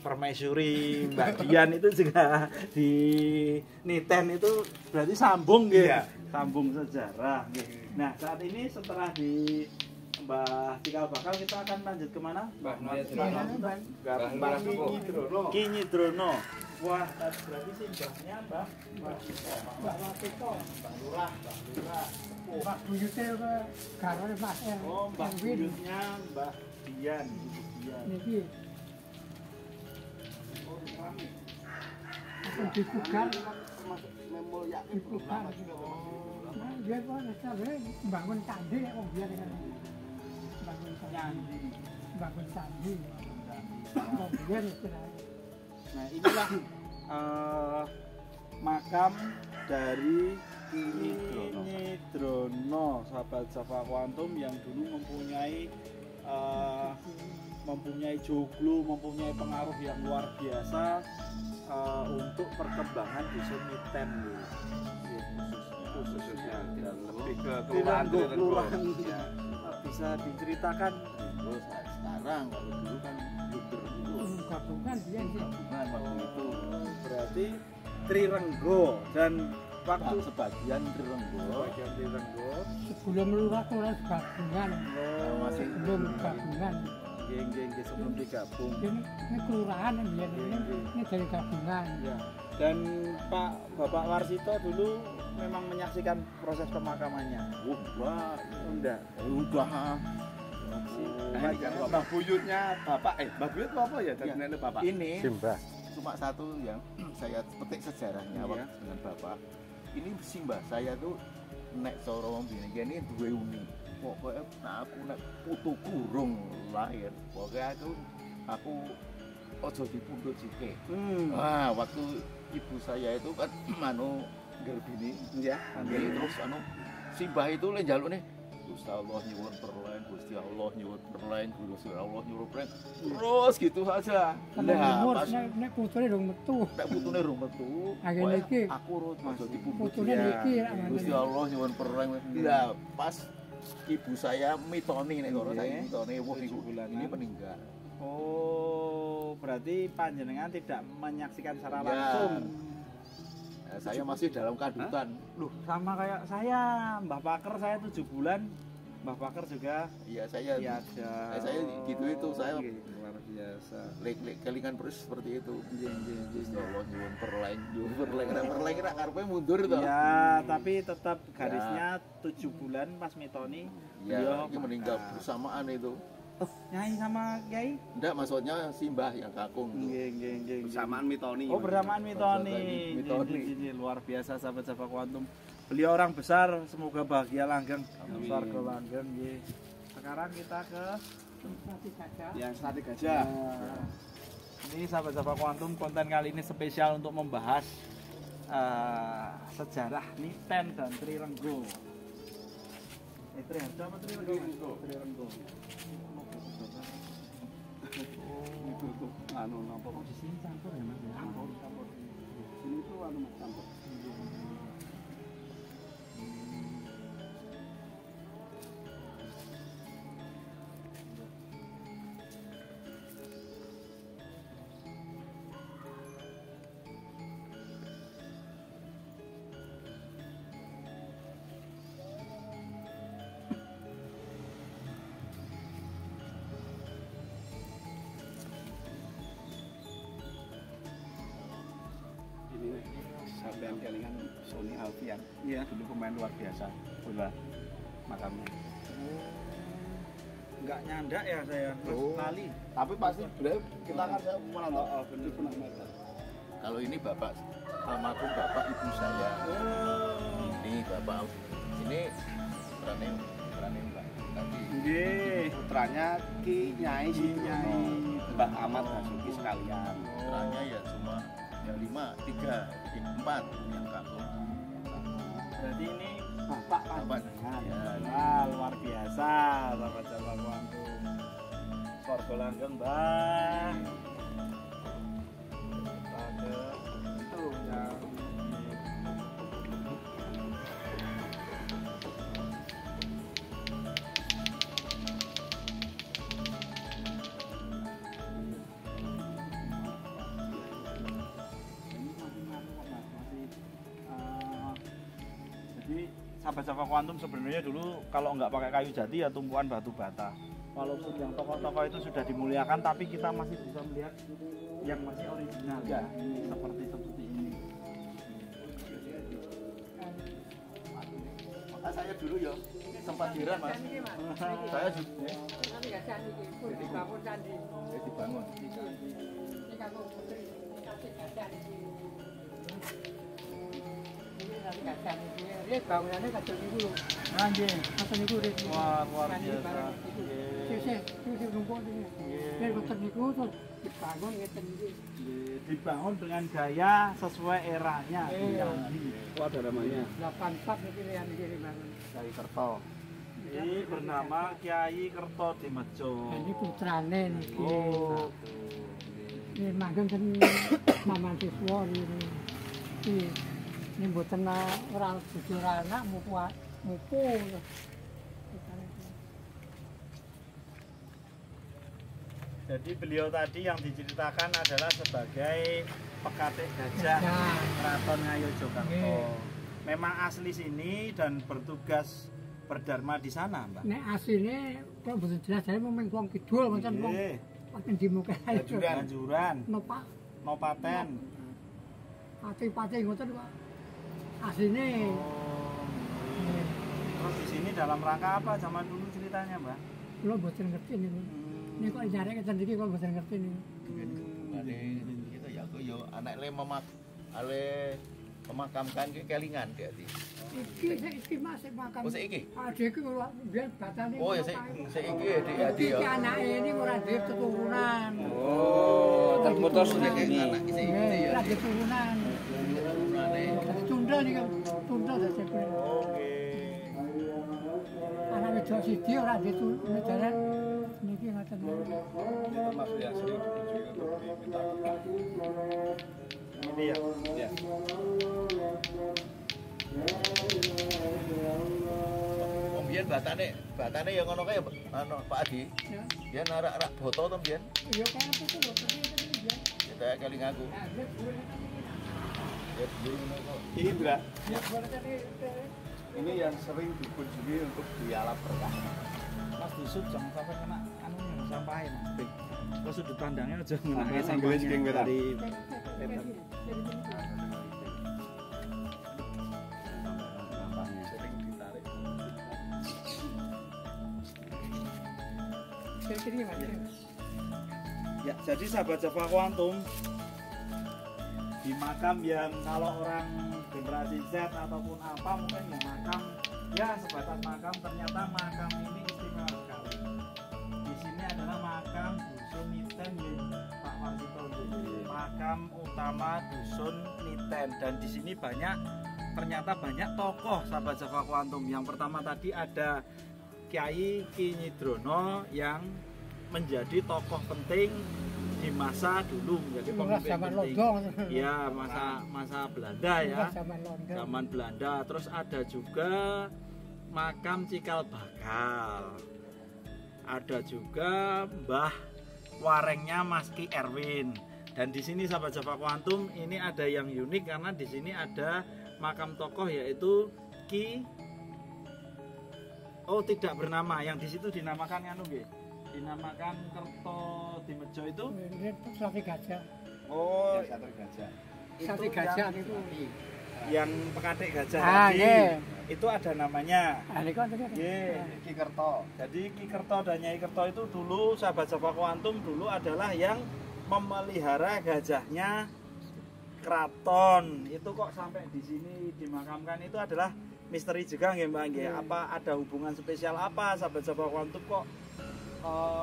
permaisuri Mbak Dian itu juga di Niten itu berarti sambung gitu. Iya. Sambung sejarah gitu. Nah, saat ini setelah di Mbah Cikal Bakal kita akan lanjut kemana? Mbah Mbah Ki Nyidrono. Wah, berarti sih mbahnya Mbah Watiko. Mbah Lurah. Mbak Buyute garwane Mas Erwin. Oh, Mbah Buyutnya Mbah Dian. Niki Oh, rame. akan dikugal. Memul yakin Dikugal. Nah, dia kok sebenarnya bangun candi ya kok biar kan. Bangun candi. Bangun candi. Oh, biar istilahnya. Nah, inilah makam dari Nyidrono, sahabat Java Quantum yang dulu mempunyai joglo, mempunyai pengaruh yang luar biasa untuk perkembangan dusun Niten khususnya lebih ke kelurahan bisa diceritakan. Sekarang kalau dulu kan luber itu Gabungan dia sih. gabungan waktu itu Berarti Trirenggo dan waktu sebagian Trirenggo bagian Trirenggo Sebelum lurah kurang gabungan. masih Sebelum gabungan. geng-geng sebelum digabung. Ini kelurahan yang biar ini dari gabungan. Ya. Dan Bapak Warsito dulu memang menyaksikan proses pemakamannya. wah Enggak. udah Mbah Buyutnya Bapak, Mbah Buyut apa ya? Iya. Nenek Bapak. ini Simbah. cuma satu yang saya petik sejarahnya Iya. waktu dengan bapak ini simbah saya tuh nek coro ini duwe uni pokoknya nah aku nek putu kurung lahir pokoknya aku ojo dipundhut sithik. Nah, waktu ibu saya itu kan gerbini Ya. terus simbah itu le njaluk nih Gusti Allah nyuwun perlen, Gusti Allah nyuwun perlen, Gusti Allah nyuwun perlen. Terus gitu saja. Kalau umur nek putune dong metu. Nek putune rung metu, Akhirnya pokoknya iki. aku urut masuk dipundhut. Putune niki ya. Gusti Allah nyuwun perlen. Lah, pas ibu saya mitoni nek karo saya mitoni wah ini meninggal. Oh, berarti panjenengan tidak menyaksikan secara Ya. langsung. Nah, saya masih dalam kandutan. Loh, sama kayak saya, Mbah Paker saya 7 bulan. Mbah Paker juga Iya, saya tiada. saya gitu itu saya Luar biasa. lek kelingan terus seperti itu. Gusti Allah nyuwun perlen, perlen kira karepe mundur to. Ya, tapi tetap garisnya 7 bulan pas mitoni. Ya, beliau ini meninggal bersamaan itu. Nyai sama Kiai? Enggak, maksudnya Simbah yang kakung tuh. Nggih. Bersamaan mitoni. Oh, bersamaan Mitoni. Mitoni. Ini luar biasa sahabat-sahabat kuantum. Beliau orang besar, semoga bahagia langgeng. Amin. Surga langgeng nggih. Sekarang kita ke Yang Sate Gajah. Nah, ini sahabat-sahabat kuantum, konten kali ini spesial untuk membahas sejarah Niten dan Trirenggo. Triharjo apa Trirenggo? Trirenggo. Anu napa? Di sini campur ya Mas? Campur. Sini itu anu Mas campur. Ini sampean kelingan Sony Alfian. Iya, dulu pemain luar biasa bola makamnya. Enggak nyandak ya saya, Mas Oh. Lali. Tapi pasti beliau kita kan saya pernah tahu di pernah meter. Kalau ini bapak almarhum bapak ibu saya. Ini bapak ini berani Mbak. Tadi Nggih. Putranya Ki Nyai Nyai. Mbah Ahmad Basuki sekalian. putranya ya cuma yang 4 yang kakung. Berarti ini Bapak Bapak. Ya, Wah, luar biasa sahabat-sahabat kuantum. Surga langgeng, Mbah. Kita ke itu yang jadi sahabat-sahabat kuantum sebenarnya dulu kalau nggak pakai kayu jati ya tumpuan batu bata. Walaupun yang tokoh-tokoh itu sudah dimuliakan, tapi kita masih bisa melihat yang masih original ya, seperti ini. maka saya dulu ya sempat jiran Mas. Saya juga dibangun. Bangunannya kacau niku lho. Anjing. Kacau niku rek. Wah, luar biasa. Sik numpuk iki. Nek kacau niku terus dibangun ngeten iki. Dibangun dengan gaya sesuai eranya. Iya. Oh, ada namanya. 84 niki yang iki bangun. Kiai Kerto. Ini bernama Kiai Kerto Dimejo. Ini putrane niki. Oh. Ini manggen ten Maman Siswa ini. Ini mboten ora jujur anak mupu. Jadi beliau tadi yang diceritakan adalah sebagai pekatik gajah Ya. Keraton Ngayogyakarta. Nggih. Memang asli sini dan bertugas berdharma di sana, Mbak. Nek asine kok mboten jelas jare mung wong kidul ngoten wong Nggih. paten di muka aja. Ganjuran, Nopak Nopaten. pati-pati ngoten kok. Asline Oh. Terus di sini dalam rangka apa zaman dulu ceritanya, Mbak? kula mboten ngerti niku. Nek kok jare ngeten iki kok mboten ngerti niku. Ade kita ya aku yo anak le memakamkan ke kelingan dia di. Iki Mas sing makam. Oh saiki. Adek iki kula biyen batane. Oh ya saiki adik Iki anake ini ora duwe keturunan. Oh, terputus anak ini. saiki Nggih, ya. ora duwe keturunan. Dadi tunda niki, tunda dadi. Oke. Anak wedok siji ora duwe turunan. Niki ngoten. Termasuk yang sering dikunjungi untuk diminta. Ini ya. Ya. Wong biyen batane ya ngono kae anu Pak Adi. Ya. Biyen arak boto to biyen. Iya kaya apa tuh lho, ya. Kita keling aku. Nah, dia boleh tadi. Ya dulu ngono kok. Ini Indra, Dia boleh tadi. ini yang sering dikunjungi untuk dialap berkah. Mas disut jangan sampai kena anunya sampahin. Ke sudut pandangnya aja Sampai ngenake sambil segeng sampahnya wetan. dari Sering ditarik. Kiri Mas. Ya, jadi sahabat Java Quantum, di makam yang kalau orang generasi Z ataupun apa mungkin yang makam ya sebatas makam, ternyata makam ini istimewa sekali. Di sini adalah makam Dusun Niten Pak Warsito, makam utama Dusun Niten, dan di sini ternyata banyak tokoh sahabat Java Quantum. Yang pertama tadi ada Kiai Ki Nyidrono yang menjadi tokoh penting di masa dulu, menjadi pemimpin penting. Ya, masa Belanda ya. Zaman Belanda. Terus ada juga makam Cikal Bakal. Ada juga Mbah Warengnya Mas Ki Erwin. Dan di sini sahabat Java Quantum ini ada yang unik karena di sini ada makam tokoh yaitu Ki tidak bernama, yang di situ dinamakan dinamakan Kerto Dimejo itu Sate Gajah. Oh, Sate Gajah. Sate Gajah itu. Yang Pekatik Gajah Ah, tadi. yeah. Itu ada namanya. Niku ada. Ki Kerto. Jadi Ki Kerto dan Nyai Kerto itu dulu sahabat Java Quantum dulu adalah yang memelihara gajahnya keraton. Itu kok sampai di sini dimakamkan itu adalah misteri juga nggih Mbak nggih. Apa ada hubungan spesial apa sahabat Java Quantum kok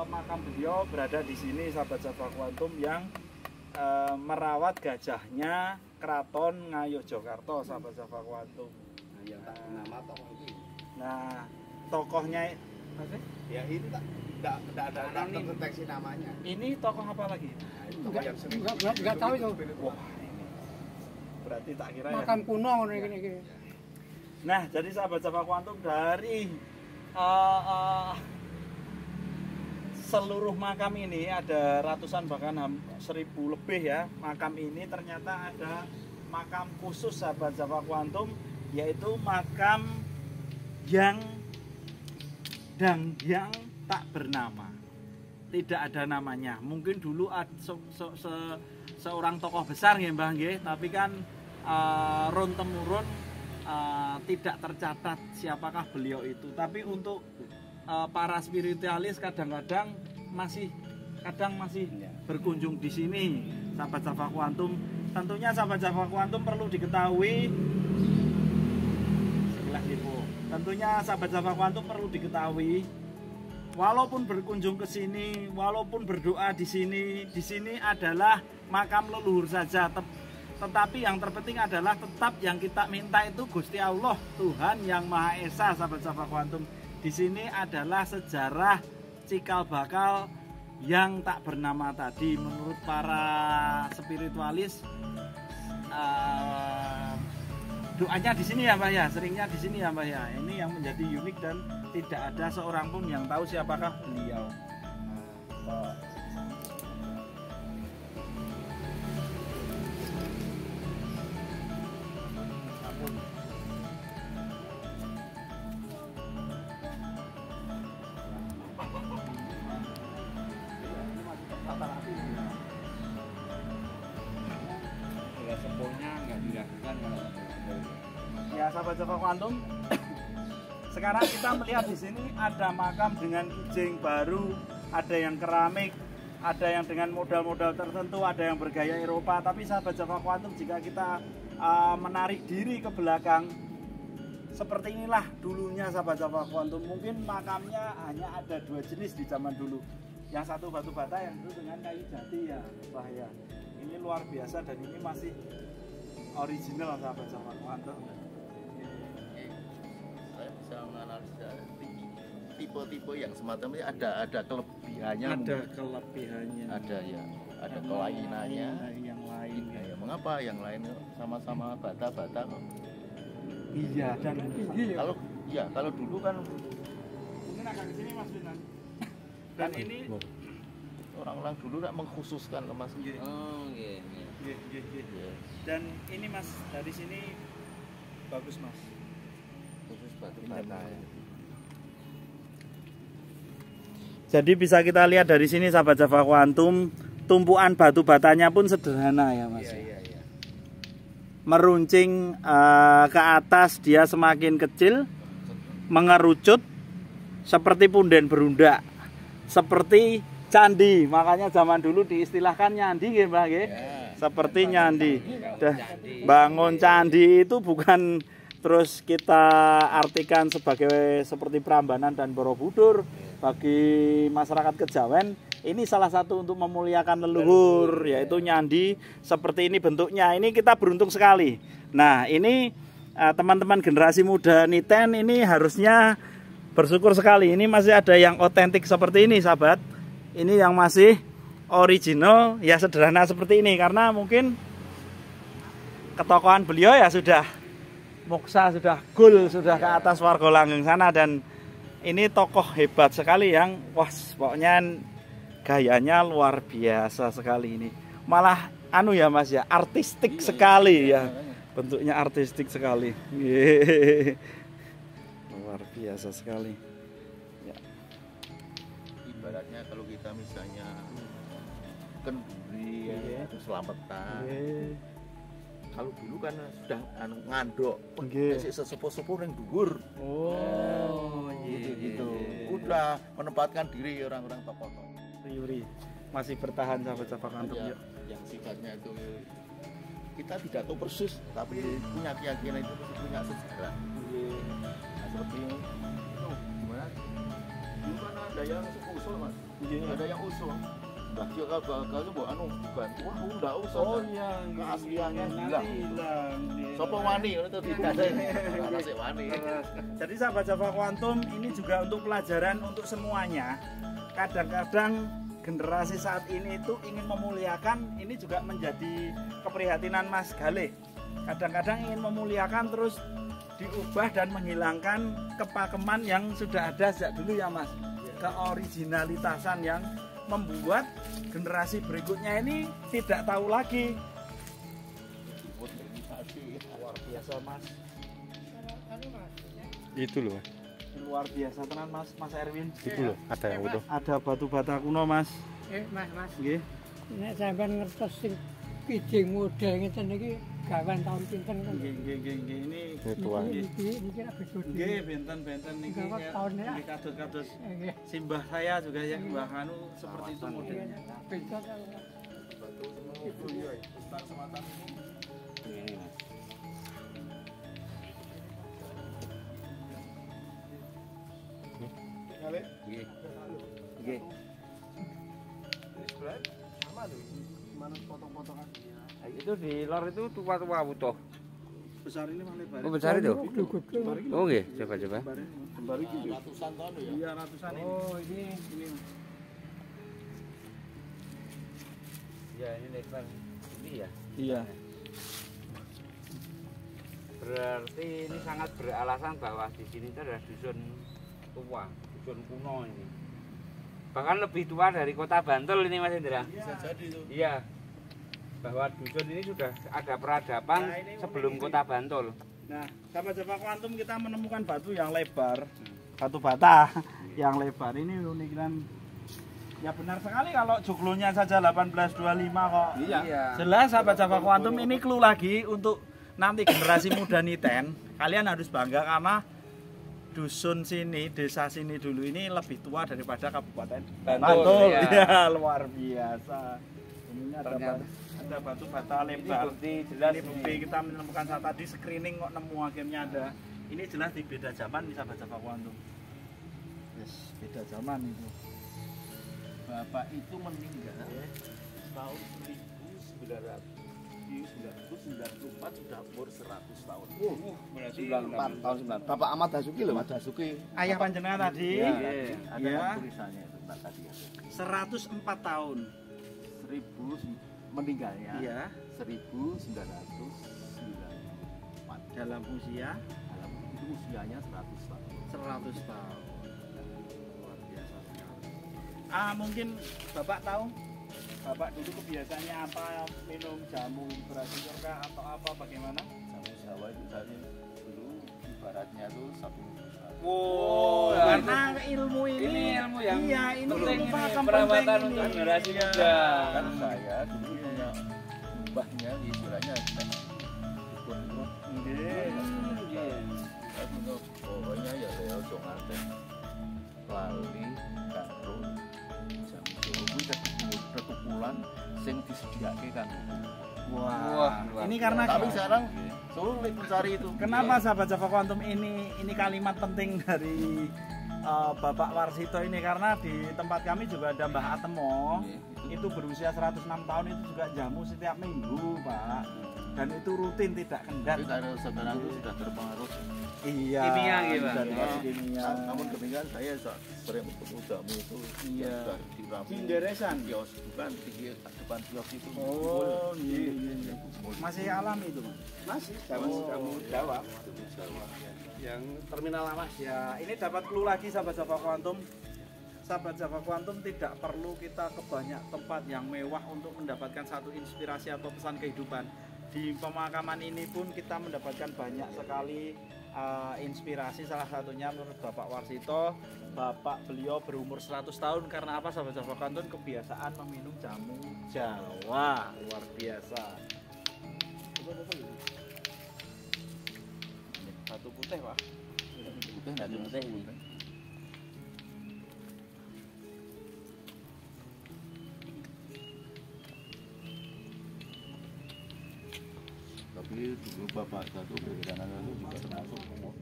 makam beliau berada di sini sahabat Java Quantum yang merawat gajahnya keraton Ngayogyakarta sahabat Java Quantum. Nah, yang tak nama tokoh ini. Nah, tokohnya Ya ini tidak ada terdeteksi namanya. ini tokoh apa lagi? Nah, itu tokoh yang sering. Enggak tahu itu. Wah, ini berarti tak kira ya. Makam kuno ngono iki. Nah, jadi sahabat Java Quantum dari seluruh makam ini ada ratusan bahkan 1000 lebih ya. Makam ini ternyata ada makam khusus sahabat Java Quantum, yaitu makam yang tak bernama. Tidak ada namanya. Mungkin dulu seorang tokoh besar ya Mbah nggih, tapi kan run temurun tidak tercatat siapakah beliau itu. Tapi untuk para spiritualis kadang masih berkunjung di sini sahabat Java Quantum. Tentunya sahabat Java Quantum perlu diketahui walaupun berkunjung ke sini, walaupun berdoa di sini adalah makam leluhur saja. Tetapi yang terpenting adalah tetap yang kita minta itu Gusti Allah, Tuhan yang Maha Esa sahabat Java Quantum. Di sini adalah sejarah Cikal Bakal yang tak bernama tadi. Menurut para spiritualis, doanya di sini ya Mbak ya, seringnya di sini ya Mbak ya. Ini yang menjadi unik dan tidak ada seorang pun yang tahu siapakah beliau. Ya sahabat Java Quantum, sekarang kita melihat di sini ada makam dengan kijing baru, ada yang keramik, ada yang dengan modal-modal tertentu, ada yang bergaya Eropa. Tapi sahabat Java Quantum, jika kita menarik diri ke belakang, seperti inilah dulunya sahabat Java Quantum. Mungkin makamnya hanya ada 2 jenis di zaman dulu. Yang satu batu bata, yang itu dengan kayu jati ya, bahaya. Ini luar biasa dan ini masih original sahabat Java Quantum. Saya bisa menganalisa tipe-tipe yang semacam ini ada kelebihannya. Ada ya, ada kelainannya. Yang lain Ya, mengapa yang lain sama-sama bata-bata kok? iya, dan Kalau dulu kan mungkin agak ke sini Mas Binan. Dan ini orang-orang dulu nak mengkhususkan ke Mas. Oh, iya. Ya, Dan ini Mas, dari sini bagus Mas. khusus batu bata. Ya. Jadi bisa kita lihat dari sini sahabat Java Quantum, tumpuan batu batanya pun sederhana ya Mas. Iya. Meruncing ke atas, dia semakin kecil, mengerucut seperti punden berundak. seperti candi. Makanya zaman dulu diistilahkan nyandi nggih Mbah nggih. Seperti nyandi. Bangun candi itu bukan terus kita artikan sebagai seperti Prambanan dan Borobudur. Bagi masyarakat Kejawen ini salah satu untuk memuliakan leluhur, yaitu nyandi seperti ini bentuknya. Ini kita beruntung sekali. Nah ini teman-teman generasi muda Niten ini harusnya bersyukur sekali. Ini masih ada yang otentik seperti ini sahabat. Ini yang masih original, ya sederhana seperti ini. Karena mungkin ketokohan beliau ya sudah moksa, sudah gul, sudah ke atas warga langgeng sana. Dan ini tokoh hebat sekali yang wah pokoknya gayanya luar biasa sekali ini. Malah anu ya Mas ya, artistik sekali ya. Bentuknya artistik sekali. Luar biasa sekali. Ya. Ibaratnya kalau kita misalnya kenduri atau selamatan. Kalau dulu kan sudah ngandok, masih sesepuh-sepuh yang dhuwur. Oh, gitu. Udah menempatkan diri orang-orang tokoh. Riuri masih bertahan sahabat-sahabat kantor. Yang sifatnya itu kita tidak tahu persis, tapi punya keyakinan itu punya sejarah. Nah, seperti itu gimana? Dulu kan ada yang usul Mas, ada yang usul. Nah, kalau bawa anu bantu, wah enggak usah. Oh iya, keasliannya hilang. Sopo wani itu tidak ada sih wani. Jadi sahabat-sahabat kuantum ini juga untuk pelajaran untuk semuanya. Kadang-kadang generasi saat ini itu ingin memuliakan, ini juga menjadi keprihatinan Mas Galih. Kadang-kadang ingin memuliakan terus diubah dan menghilangkan kepakeman yang sudah ada sejak dulu ya Mas. Keoriginalitasan yang membuat generasi berikutnya ini tidak tahu lagi. Luar biasa Mas. Itu loh. Luar biasa tenan Mas Erwin. Itu loh, ada yang utuh. Ada batu bata kuno Mas. Mas. Nggih. Nek sampean ngertos sing kijing model ngeten iki gawan tahun pinten kan. Nggih. Ini tua. Niki ra beda. Nggih, benten niki ya. Niki kados-kados simbah saya juga ya Mbah Anu seperti itu modelnya. Beda kan. Itu ya, Ustaz Sematan ini. Ngale? Nggih. Sama loh. Mana potong-potongan? Itu di lor itu tua-tua utuh. Besar ini mah lebar. Oh besar itu? Oh nggih, coba. Jembar iki ratusan tahun ya? Iya, ratusan ini. Oh, ini. Ya, ini lebar. Ini ya. Iya. Berarti ini sangat beralasan bahwa di sini itu adalah dusun tua, dusun kuno ini. Bahkan lebih tua dari kota Bantul ini Mas Indra. Bisa jadi itu. Iya. Bahwa dusun ini sudah ada peradaban sebelum kota Bantul. Nah, sahabat-sahabat kuantum kita menemukan batu yang lebar, batu bata yang lebar. Ini unik dan ya benar sekali kalau joglonya saja 1825 kok. Iya. Jelas sahabat-sahabat kuantum ini clue lagi untuk nanti generasi muda Niten. Kalian harus bangga karena dusun sini, desa sini dulu ini lebih tua daripada Kabupaten Bantul. Ya, luar biasa. Ini ada batu bata lebar. Ini bukti kita menemukan saat tadi screening kok nemu akhirnya ada. Ini jelas di beda zaman bisa baca kuantum. Yes, beda zaman itu. Bapak itu meninggal tahun 1994 sudah umur 100 tahun. Berarti 94 tahun 9. Bapak Ahmad Dasuki loh, Mas Dasuki. ayah panjenengan tadi. Ada tulisannya itu tadi. 104 tahun. 1000 meninggalnya. Iya. 1994. Dalam usia Itu usianya 100 tahun. 100 tahun. Luar biasa sekali. Mungkin Bapak tahu? Bapak dulu kebiasaannya apa? Minum jamu beras surga atau apa bagaimana? Jamu Jawa itu tadi dulu ibaratnya itu satu. Wow, Karena ilmu ini ilmu yang iya, ini penting ini, merupakan perawatan penting untuk ini. generasi Iya. muda. Kan saya dulu punya mbahnya istilahnya dukun itu. Saya punya pokoknya ya saya ojo nganten lali karo wulan sing disediakake kan. Wah, ini karena Tapi sekarang sulit mencari itu. kenapa sahabat Java Quantum ini kalimat penting dari Bapak Warsito ini, karena di tempat kami juga ada Mbah Atemo. Itu berusia 106 tahun, itu juga jamu setiap minggu, Pak. Dan itu rutin, tidak kendat. Tapi karena sekarang itu sudah terpengaruh. Iya. Kimia gitu, Pak. dari kimia. Namun demikian saya sering bertemu jamu itu Iya. sudah diramu. Cinderesan. Kios bukan di depan kios itu. Oh, iya. Masih alami itu, Mas? Masih jamu Jawa. Yang terminal Lawas. Ya, ini dapat clue lagi sahabat Java Quantum. Sahabat Java Quantum tidak perlu kita ke banyak tempat yang mewah untuk mendapatkan satu inspirasi atau pesan kehidupan. Di pemakaman ini pun kita mendapatkan banyak sekali inspirasi, salah satunya menurut Bapak Warsito. Bapak beliau berumur 100 tahun karena apa sahabat Java Quantum? Kebiasaan meminum jamu Jawa. Luar biasa. Satu putih, Pak. Putih enggak Putih ini. Tapi dulu bapak satu berencana itu juga termasuk umur.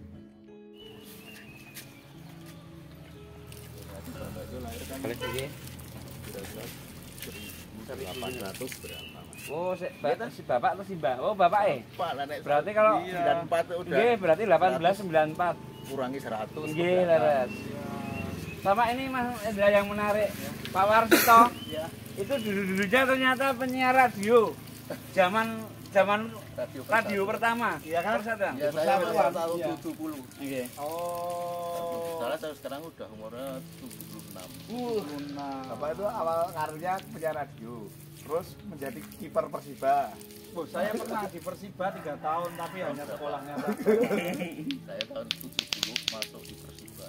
Berarti bapak itu lahir kan Boleh sih. kira-kira 1800 berapa mas? Oh, si bapak atau si mbak? Oh, bapak Pak, lah, nek Berarti kalau 94 udah Nggih, berarti 1894. kurangi 100. Nggih, leres. Sama ini Mas Endra yang menarik, Pak Warsito. Itu dulu-dulunya ternyata penyiar radio. Zaman radio pertama. Iya kan? Persatuan. Ya saya Persatuan. tahun Iya. 70. Nggih. Oh. Soalnya saya sekarang udah umurnya 76. Bapak itu awal karirnya penyiar radio, terus menjadi kiper Persiba. Oh, saya pernah di Persiba 3 tahun, tapi hanya sekolahnya saja. Saya tahun 70 masuk di Persiba.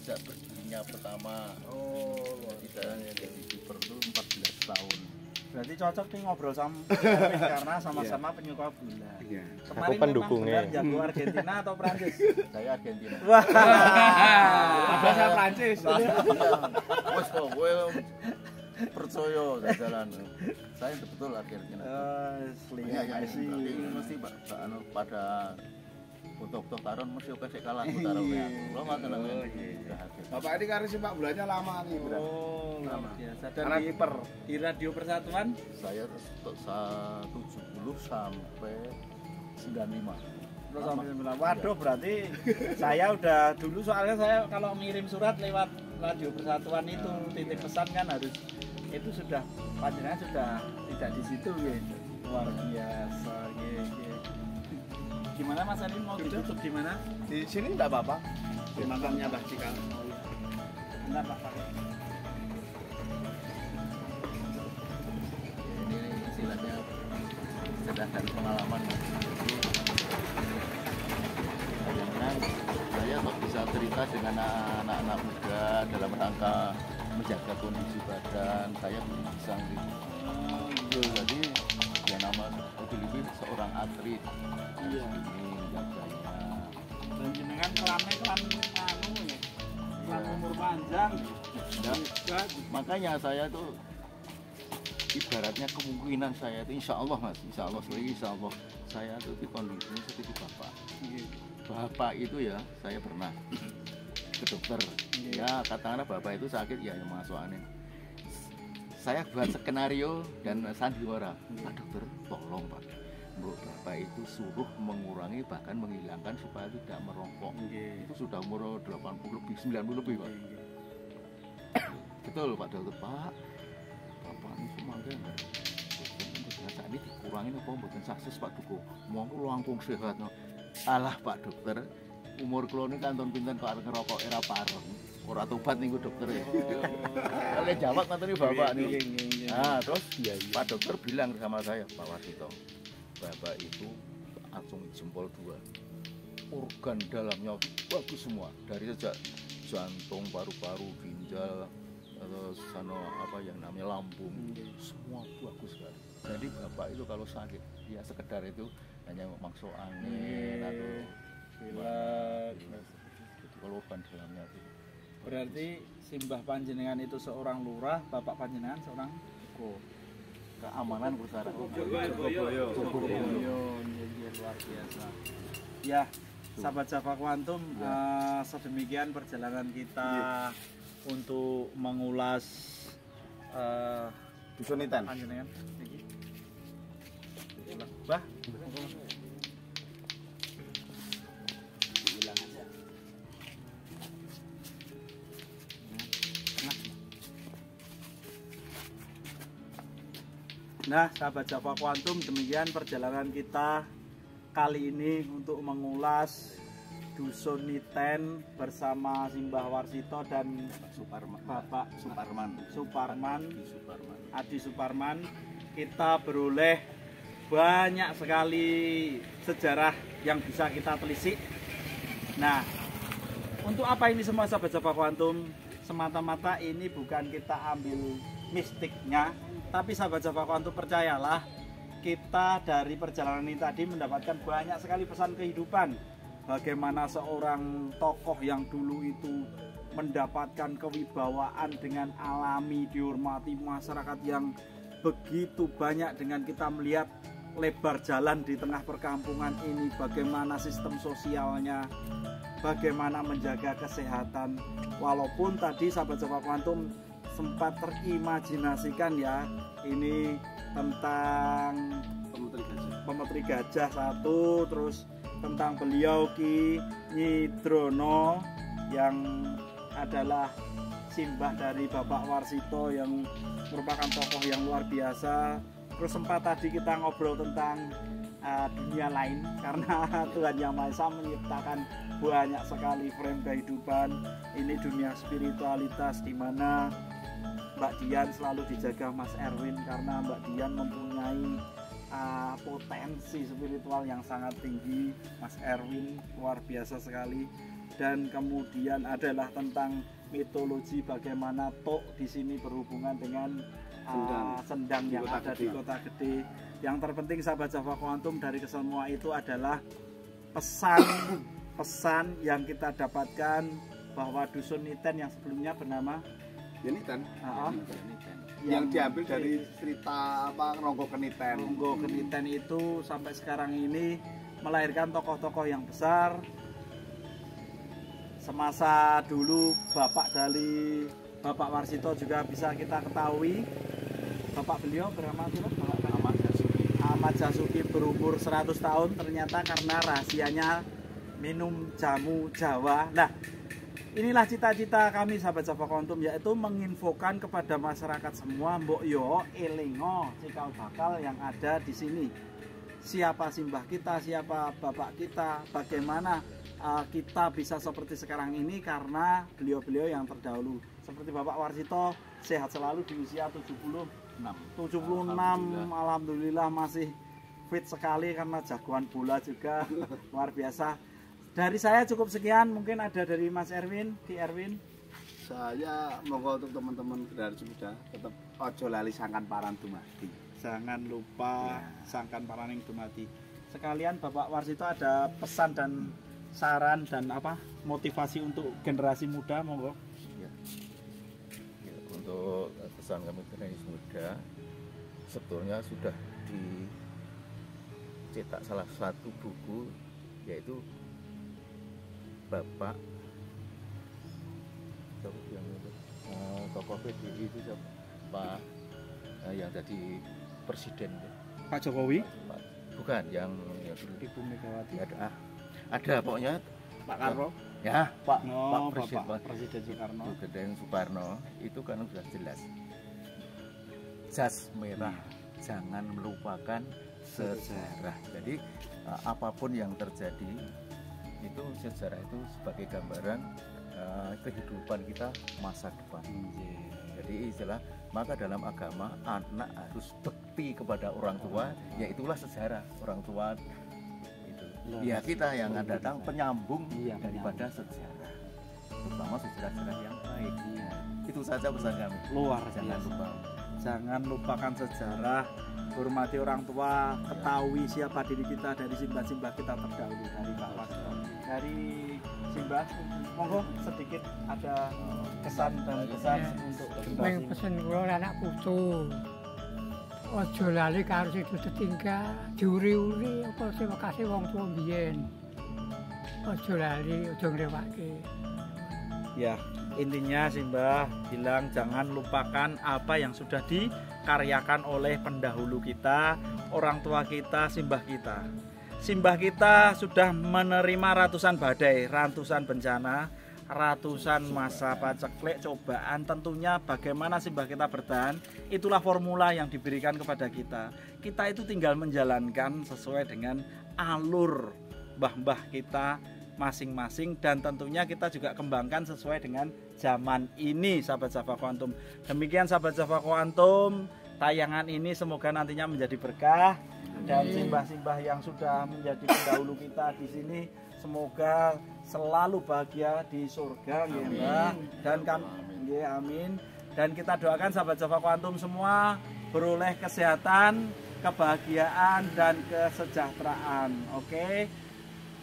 Sejak berdirinya pertama. Oh, Saya jadi kiper itu 14 tahun. berarti cocok nih ngobrol sama Erwin karena sama-sama penyuka bola. Iya. Kemarin Aku pendukungnya. memang benar jago Argentina atau Prancis? Saya Argentina. Wah, Bahasa Prancis. Wes kok gue percaya jalan. Saya betul Argentina. selingan Berarti mesti pada foto-foto taruh mesti oke sik kalah taruh ya. Lo nggak tenang ya. Bapak ini karir sepak bolanya lama nih, Bro. Oh, luar Lama. biasa. Dan kiper di Radio Persatuan Saya 70 sampai 95. terus sampai 9. Waduh, berarti saya udah dulu, soalnya saya kalau ngirim surat lewat Radio Persatuan itu titip pesan kan harus itu sudah panjenengan sudah tidak di situ gitu. Luar biasa gitu. Gimana Mas Adin mau ditutup di mana? Di sini enggak apa-apa. Di makamnya Mbah Cikal. Bentar Pak pakai. Ini istilahnya sedangkan pengalaman. Kadang-kadang saya kok bisa cerita dengan anak-anak muda dalam rangka menjaga kondisi badan. Saya belum bisa gitu. Jadi ya nama lebih seorang atlet. Iya. Ini jaganya. Dan jenengan kelamnya kan anu ya. Kan umur panjang. Dan makanya saya tuh ibaratnya kemungkinan saya itu insya Allah mas, insya Allah saya tuh di kondisi seperti bapak. Bapak itu ya saya pernah ke dokter. Ya katakanlah bapak itu sakit ya yang masuk aneh. Saya buat skenario dan sandiwara. Pak dokter, tolong pak. Menurut bapak itu suruh mengurangi bahkan menghilangkan supaya tidak merokok. Itu sudah umur 80 lebih, 90 lebih pak. Betul pak dokter, pak. Bapak ini mangga enggak? Saat ini dikurangin apa mboten sukses Pak Duko. Monggo langkung sehat. Alah Pak dokter, umur kula ini kantun pinten kok arep ngerokok era pareng. Ora tobat niku dokter ya. Kalian jawab ngaturi bapak nih. Nah, terus Pak dokter bilang sama saya, Pak Warsito, bapak itu langsung jempol 2. Organ dalamnya bagus semua, dari sejak jantung, paru-paru, ginjal, atau sana apa yang namanya lambung, semua bagus sekali. Jadi bapak itu kalau sakit, ya sekedar itu hanya masuk angin atau kalau organ dalamnya itu. Berarti simbah panjenengan itu seorang lurah, bapak panjenengan seorang duko. keamanan bersara. Jogoboyo. Luar biasa. Ya, sahabat Java Quantum, sedemikian perjalanan kita untuk mengulas Dusun Iten. panjenengan iki. Bah, nah, sahabat Java Quantum, demikian perjalanan kita kali ini untuk mengulas Dusun Iten bersama Simbah Warsito dan Bapak Suparman, Adi Suparman. Kita beroleh banyak sekali sejarah yang bisa kita telisik. Nah, untuk apa ini semua sahabat Java Quantum? Semata-mata ini bukan kita ambil mistiknya, tapi sahabat Java Quantum percayalah, kita dari perjalanan ini tadi mendapatkan banyak sekali pesan kehidupan. Bagaimana seorang tokoh yang dulu itu mendapatkan kewibawaan dengan alami, dihormati masyarakat yang begitu banyak, dengan kita melihat lebar jalan di tengah perkampungan ini, bagaimana sistem sosialnya, bagaimana menjaga kesehatan. Walaupun tadi sahabat Java Quantum sempat terimajinasikan ya, ini tentang pemetri gajah satu, terus tentang beliau Ki Nyidrono yang adalah simbah dari Bapak Warsito yang merupakan tokoh yang luar biasa. Terus sempat tadi kita ngobrol tentang dunia lain, karena Tuhan Yang Maha Esa menciptakan banyak sekali frame kehidupan. Ini dunia spiritualitas di mana Mbak Dian selalu dijaga Mas Erwin, karena Mbak Dian mempunyai potensi spiritual yang sangat tinggi. Mas Erwin luar biasa sekali. Dan kemudian adalah tentang mitologi, bagaimana Tok di sini berhubungan dengan sendang yang ada di Kota Gede. Yang terpenting sahabat Java Quantum dari kesemua itu adalah pesan yang kita dapatkan bahwa Dusun Iten yang sebelumnya bernama Yeniten. Yang diambil dari cerita Ronggo Keniten. Ronggo Keniten itu sampai sekarang ini melahirkan tokoh-tokoh yang besar. Semasa dulu Bapak Warsito juga bisa kita ketahui, bapak beliau bernama Ahmad Jasuki berumur 100 tahun ternyata karena rahasianya minum jamu Jawa. Nah, inilah cita-cita kami sahabat Java Quantum, yaitu menginfokan kepada masyarakat semua, mbok yo elingo cikal bakal yang ada di sini. Siapa simbah kita, siapa bapak kita, bagaimana kita bisa seperti sekarang ini karena beliau-beliau yang terdahulu. Seperti Bapak Warsito sehat selalu di usia 76. Alhamdulillah masih fit sekali karena jagoan bola juga luar biasa. Dari saya cukup sekian, mungkin ada dari Mas Erwin, Ki Erwin. Saya monggo untuk teman-teman generasi muda tetap ojo lali sangkan paran dumadi. Jangan lupa sangkan paraning dumadi. Sekalian Bapak Warsito ada pesan dan saran dan motivasi untuk generasi muda, monggo. Untuk pesan kami generasi muda, sebetulnya sudah dicetak salah satu buku, yaitu Bapak yang tokoh PDI itu siapa, yang jadi presiden, Pak Jokowi? Bukan, yang Ibu Megawati. Ada pokoknya Pak Karno. Ya, Pak Presiden Soekarno. Presiden Soekarno itu kan sudah jelas. Jas merah, jangan melupakan sejarah. Jadi apapun yang terjadi itu sejarah itu sebagai gambaran kehidupan kita masa depan. Jadi istilah, maka dalam agama anak harus bekti kepada orang tua, yaitulah sejarah orang tua. Ya, kita yang akan datang penyambung daripada sejarah, terutama sejarah-sejarah yang baik. Itu saja pesan kami. Luar Jangan lupa. Jangan lupakan sejarah, hormati orang tua, ketahui siapa diri kita dari simbah-simbah kita terdahulu, dari Pak Warsito. Dari simbah, monggo sedikit ada kesan dan pesan untuk generasi. Pesan kula anak putu. Aja lali karo sing ditinggal, diuri-uri apa sing wekase wong tuwa biyen. Aja lali, aja ngrewake. Ya, intinya sih Mbah bilang jangan lupakan apa yang sudah dikaryakan oleh pendahulu kita, orang tua kita, simbah kita. Simbah kita sudah menerima ratusan badai, ratusan bencana, ratusan masa paceklik, cobaan. Tentunya bagaimana simbah kita bertahan, itulah formula yang diberikan kepada kita. Kita itu tinggal menjalankan sesuai dengan alur mbah-mbah kita masing-masing, dan tentunya kita juga kembangkan sesuai dengan zaman ini, sahabat Java Quantum. Demikian sahabat Java Quantum, tayangan ini semoga nantinya menjadi berkah, dan simbah-simbah yang sudah menjadi pendahulu kita di sini semoga selalu bahagia di surga, ya Mbak. Dan kami, ya, amin. Dan kita doakan sahabat Java Quantum semua beroleh kesehatan, kebahagiaan, dan kesejahteraan. Oke.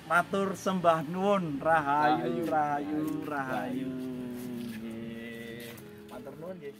Matur sembah nuwun, rahayu, rahayu, rahayu. Nggih. Matur nuwun nggih.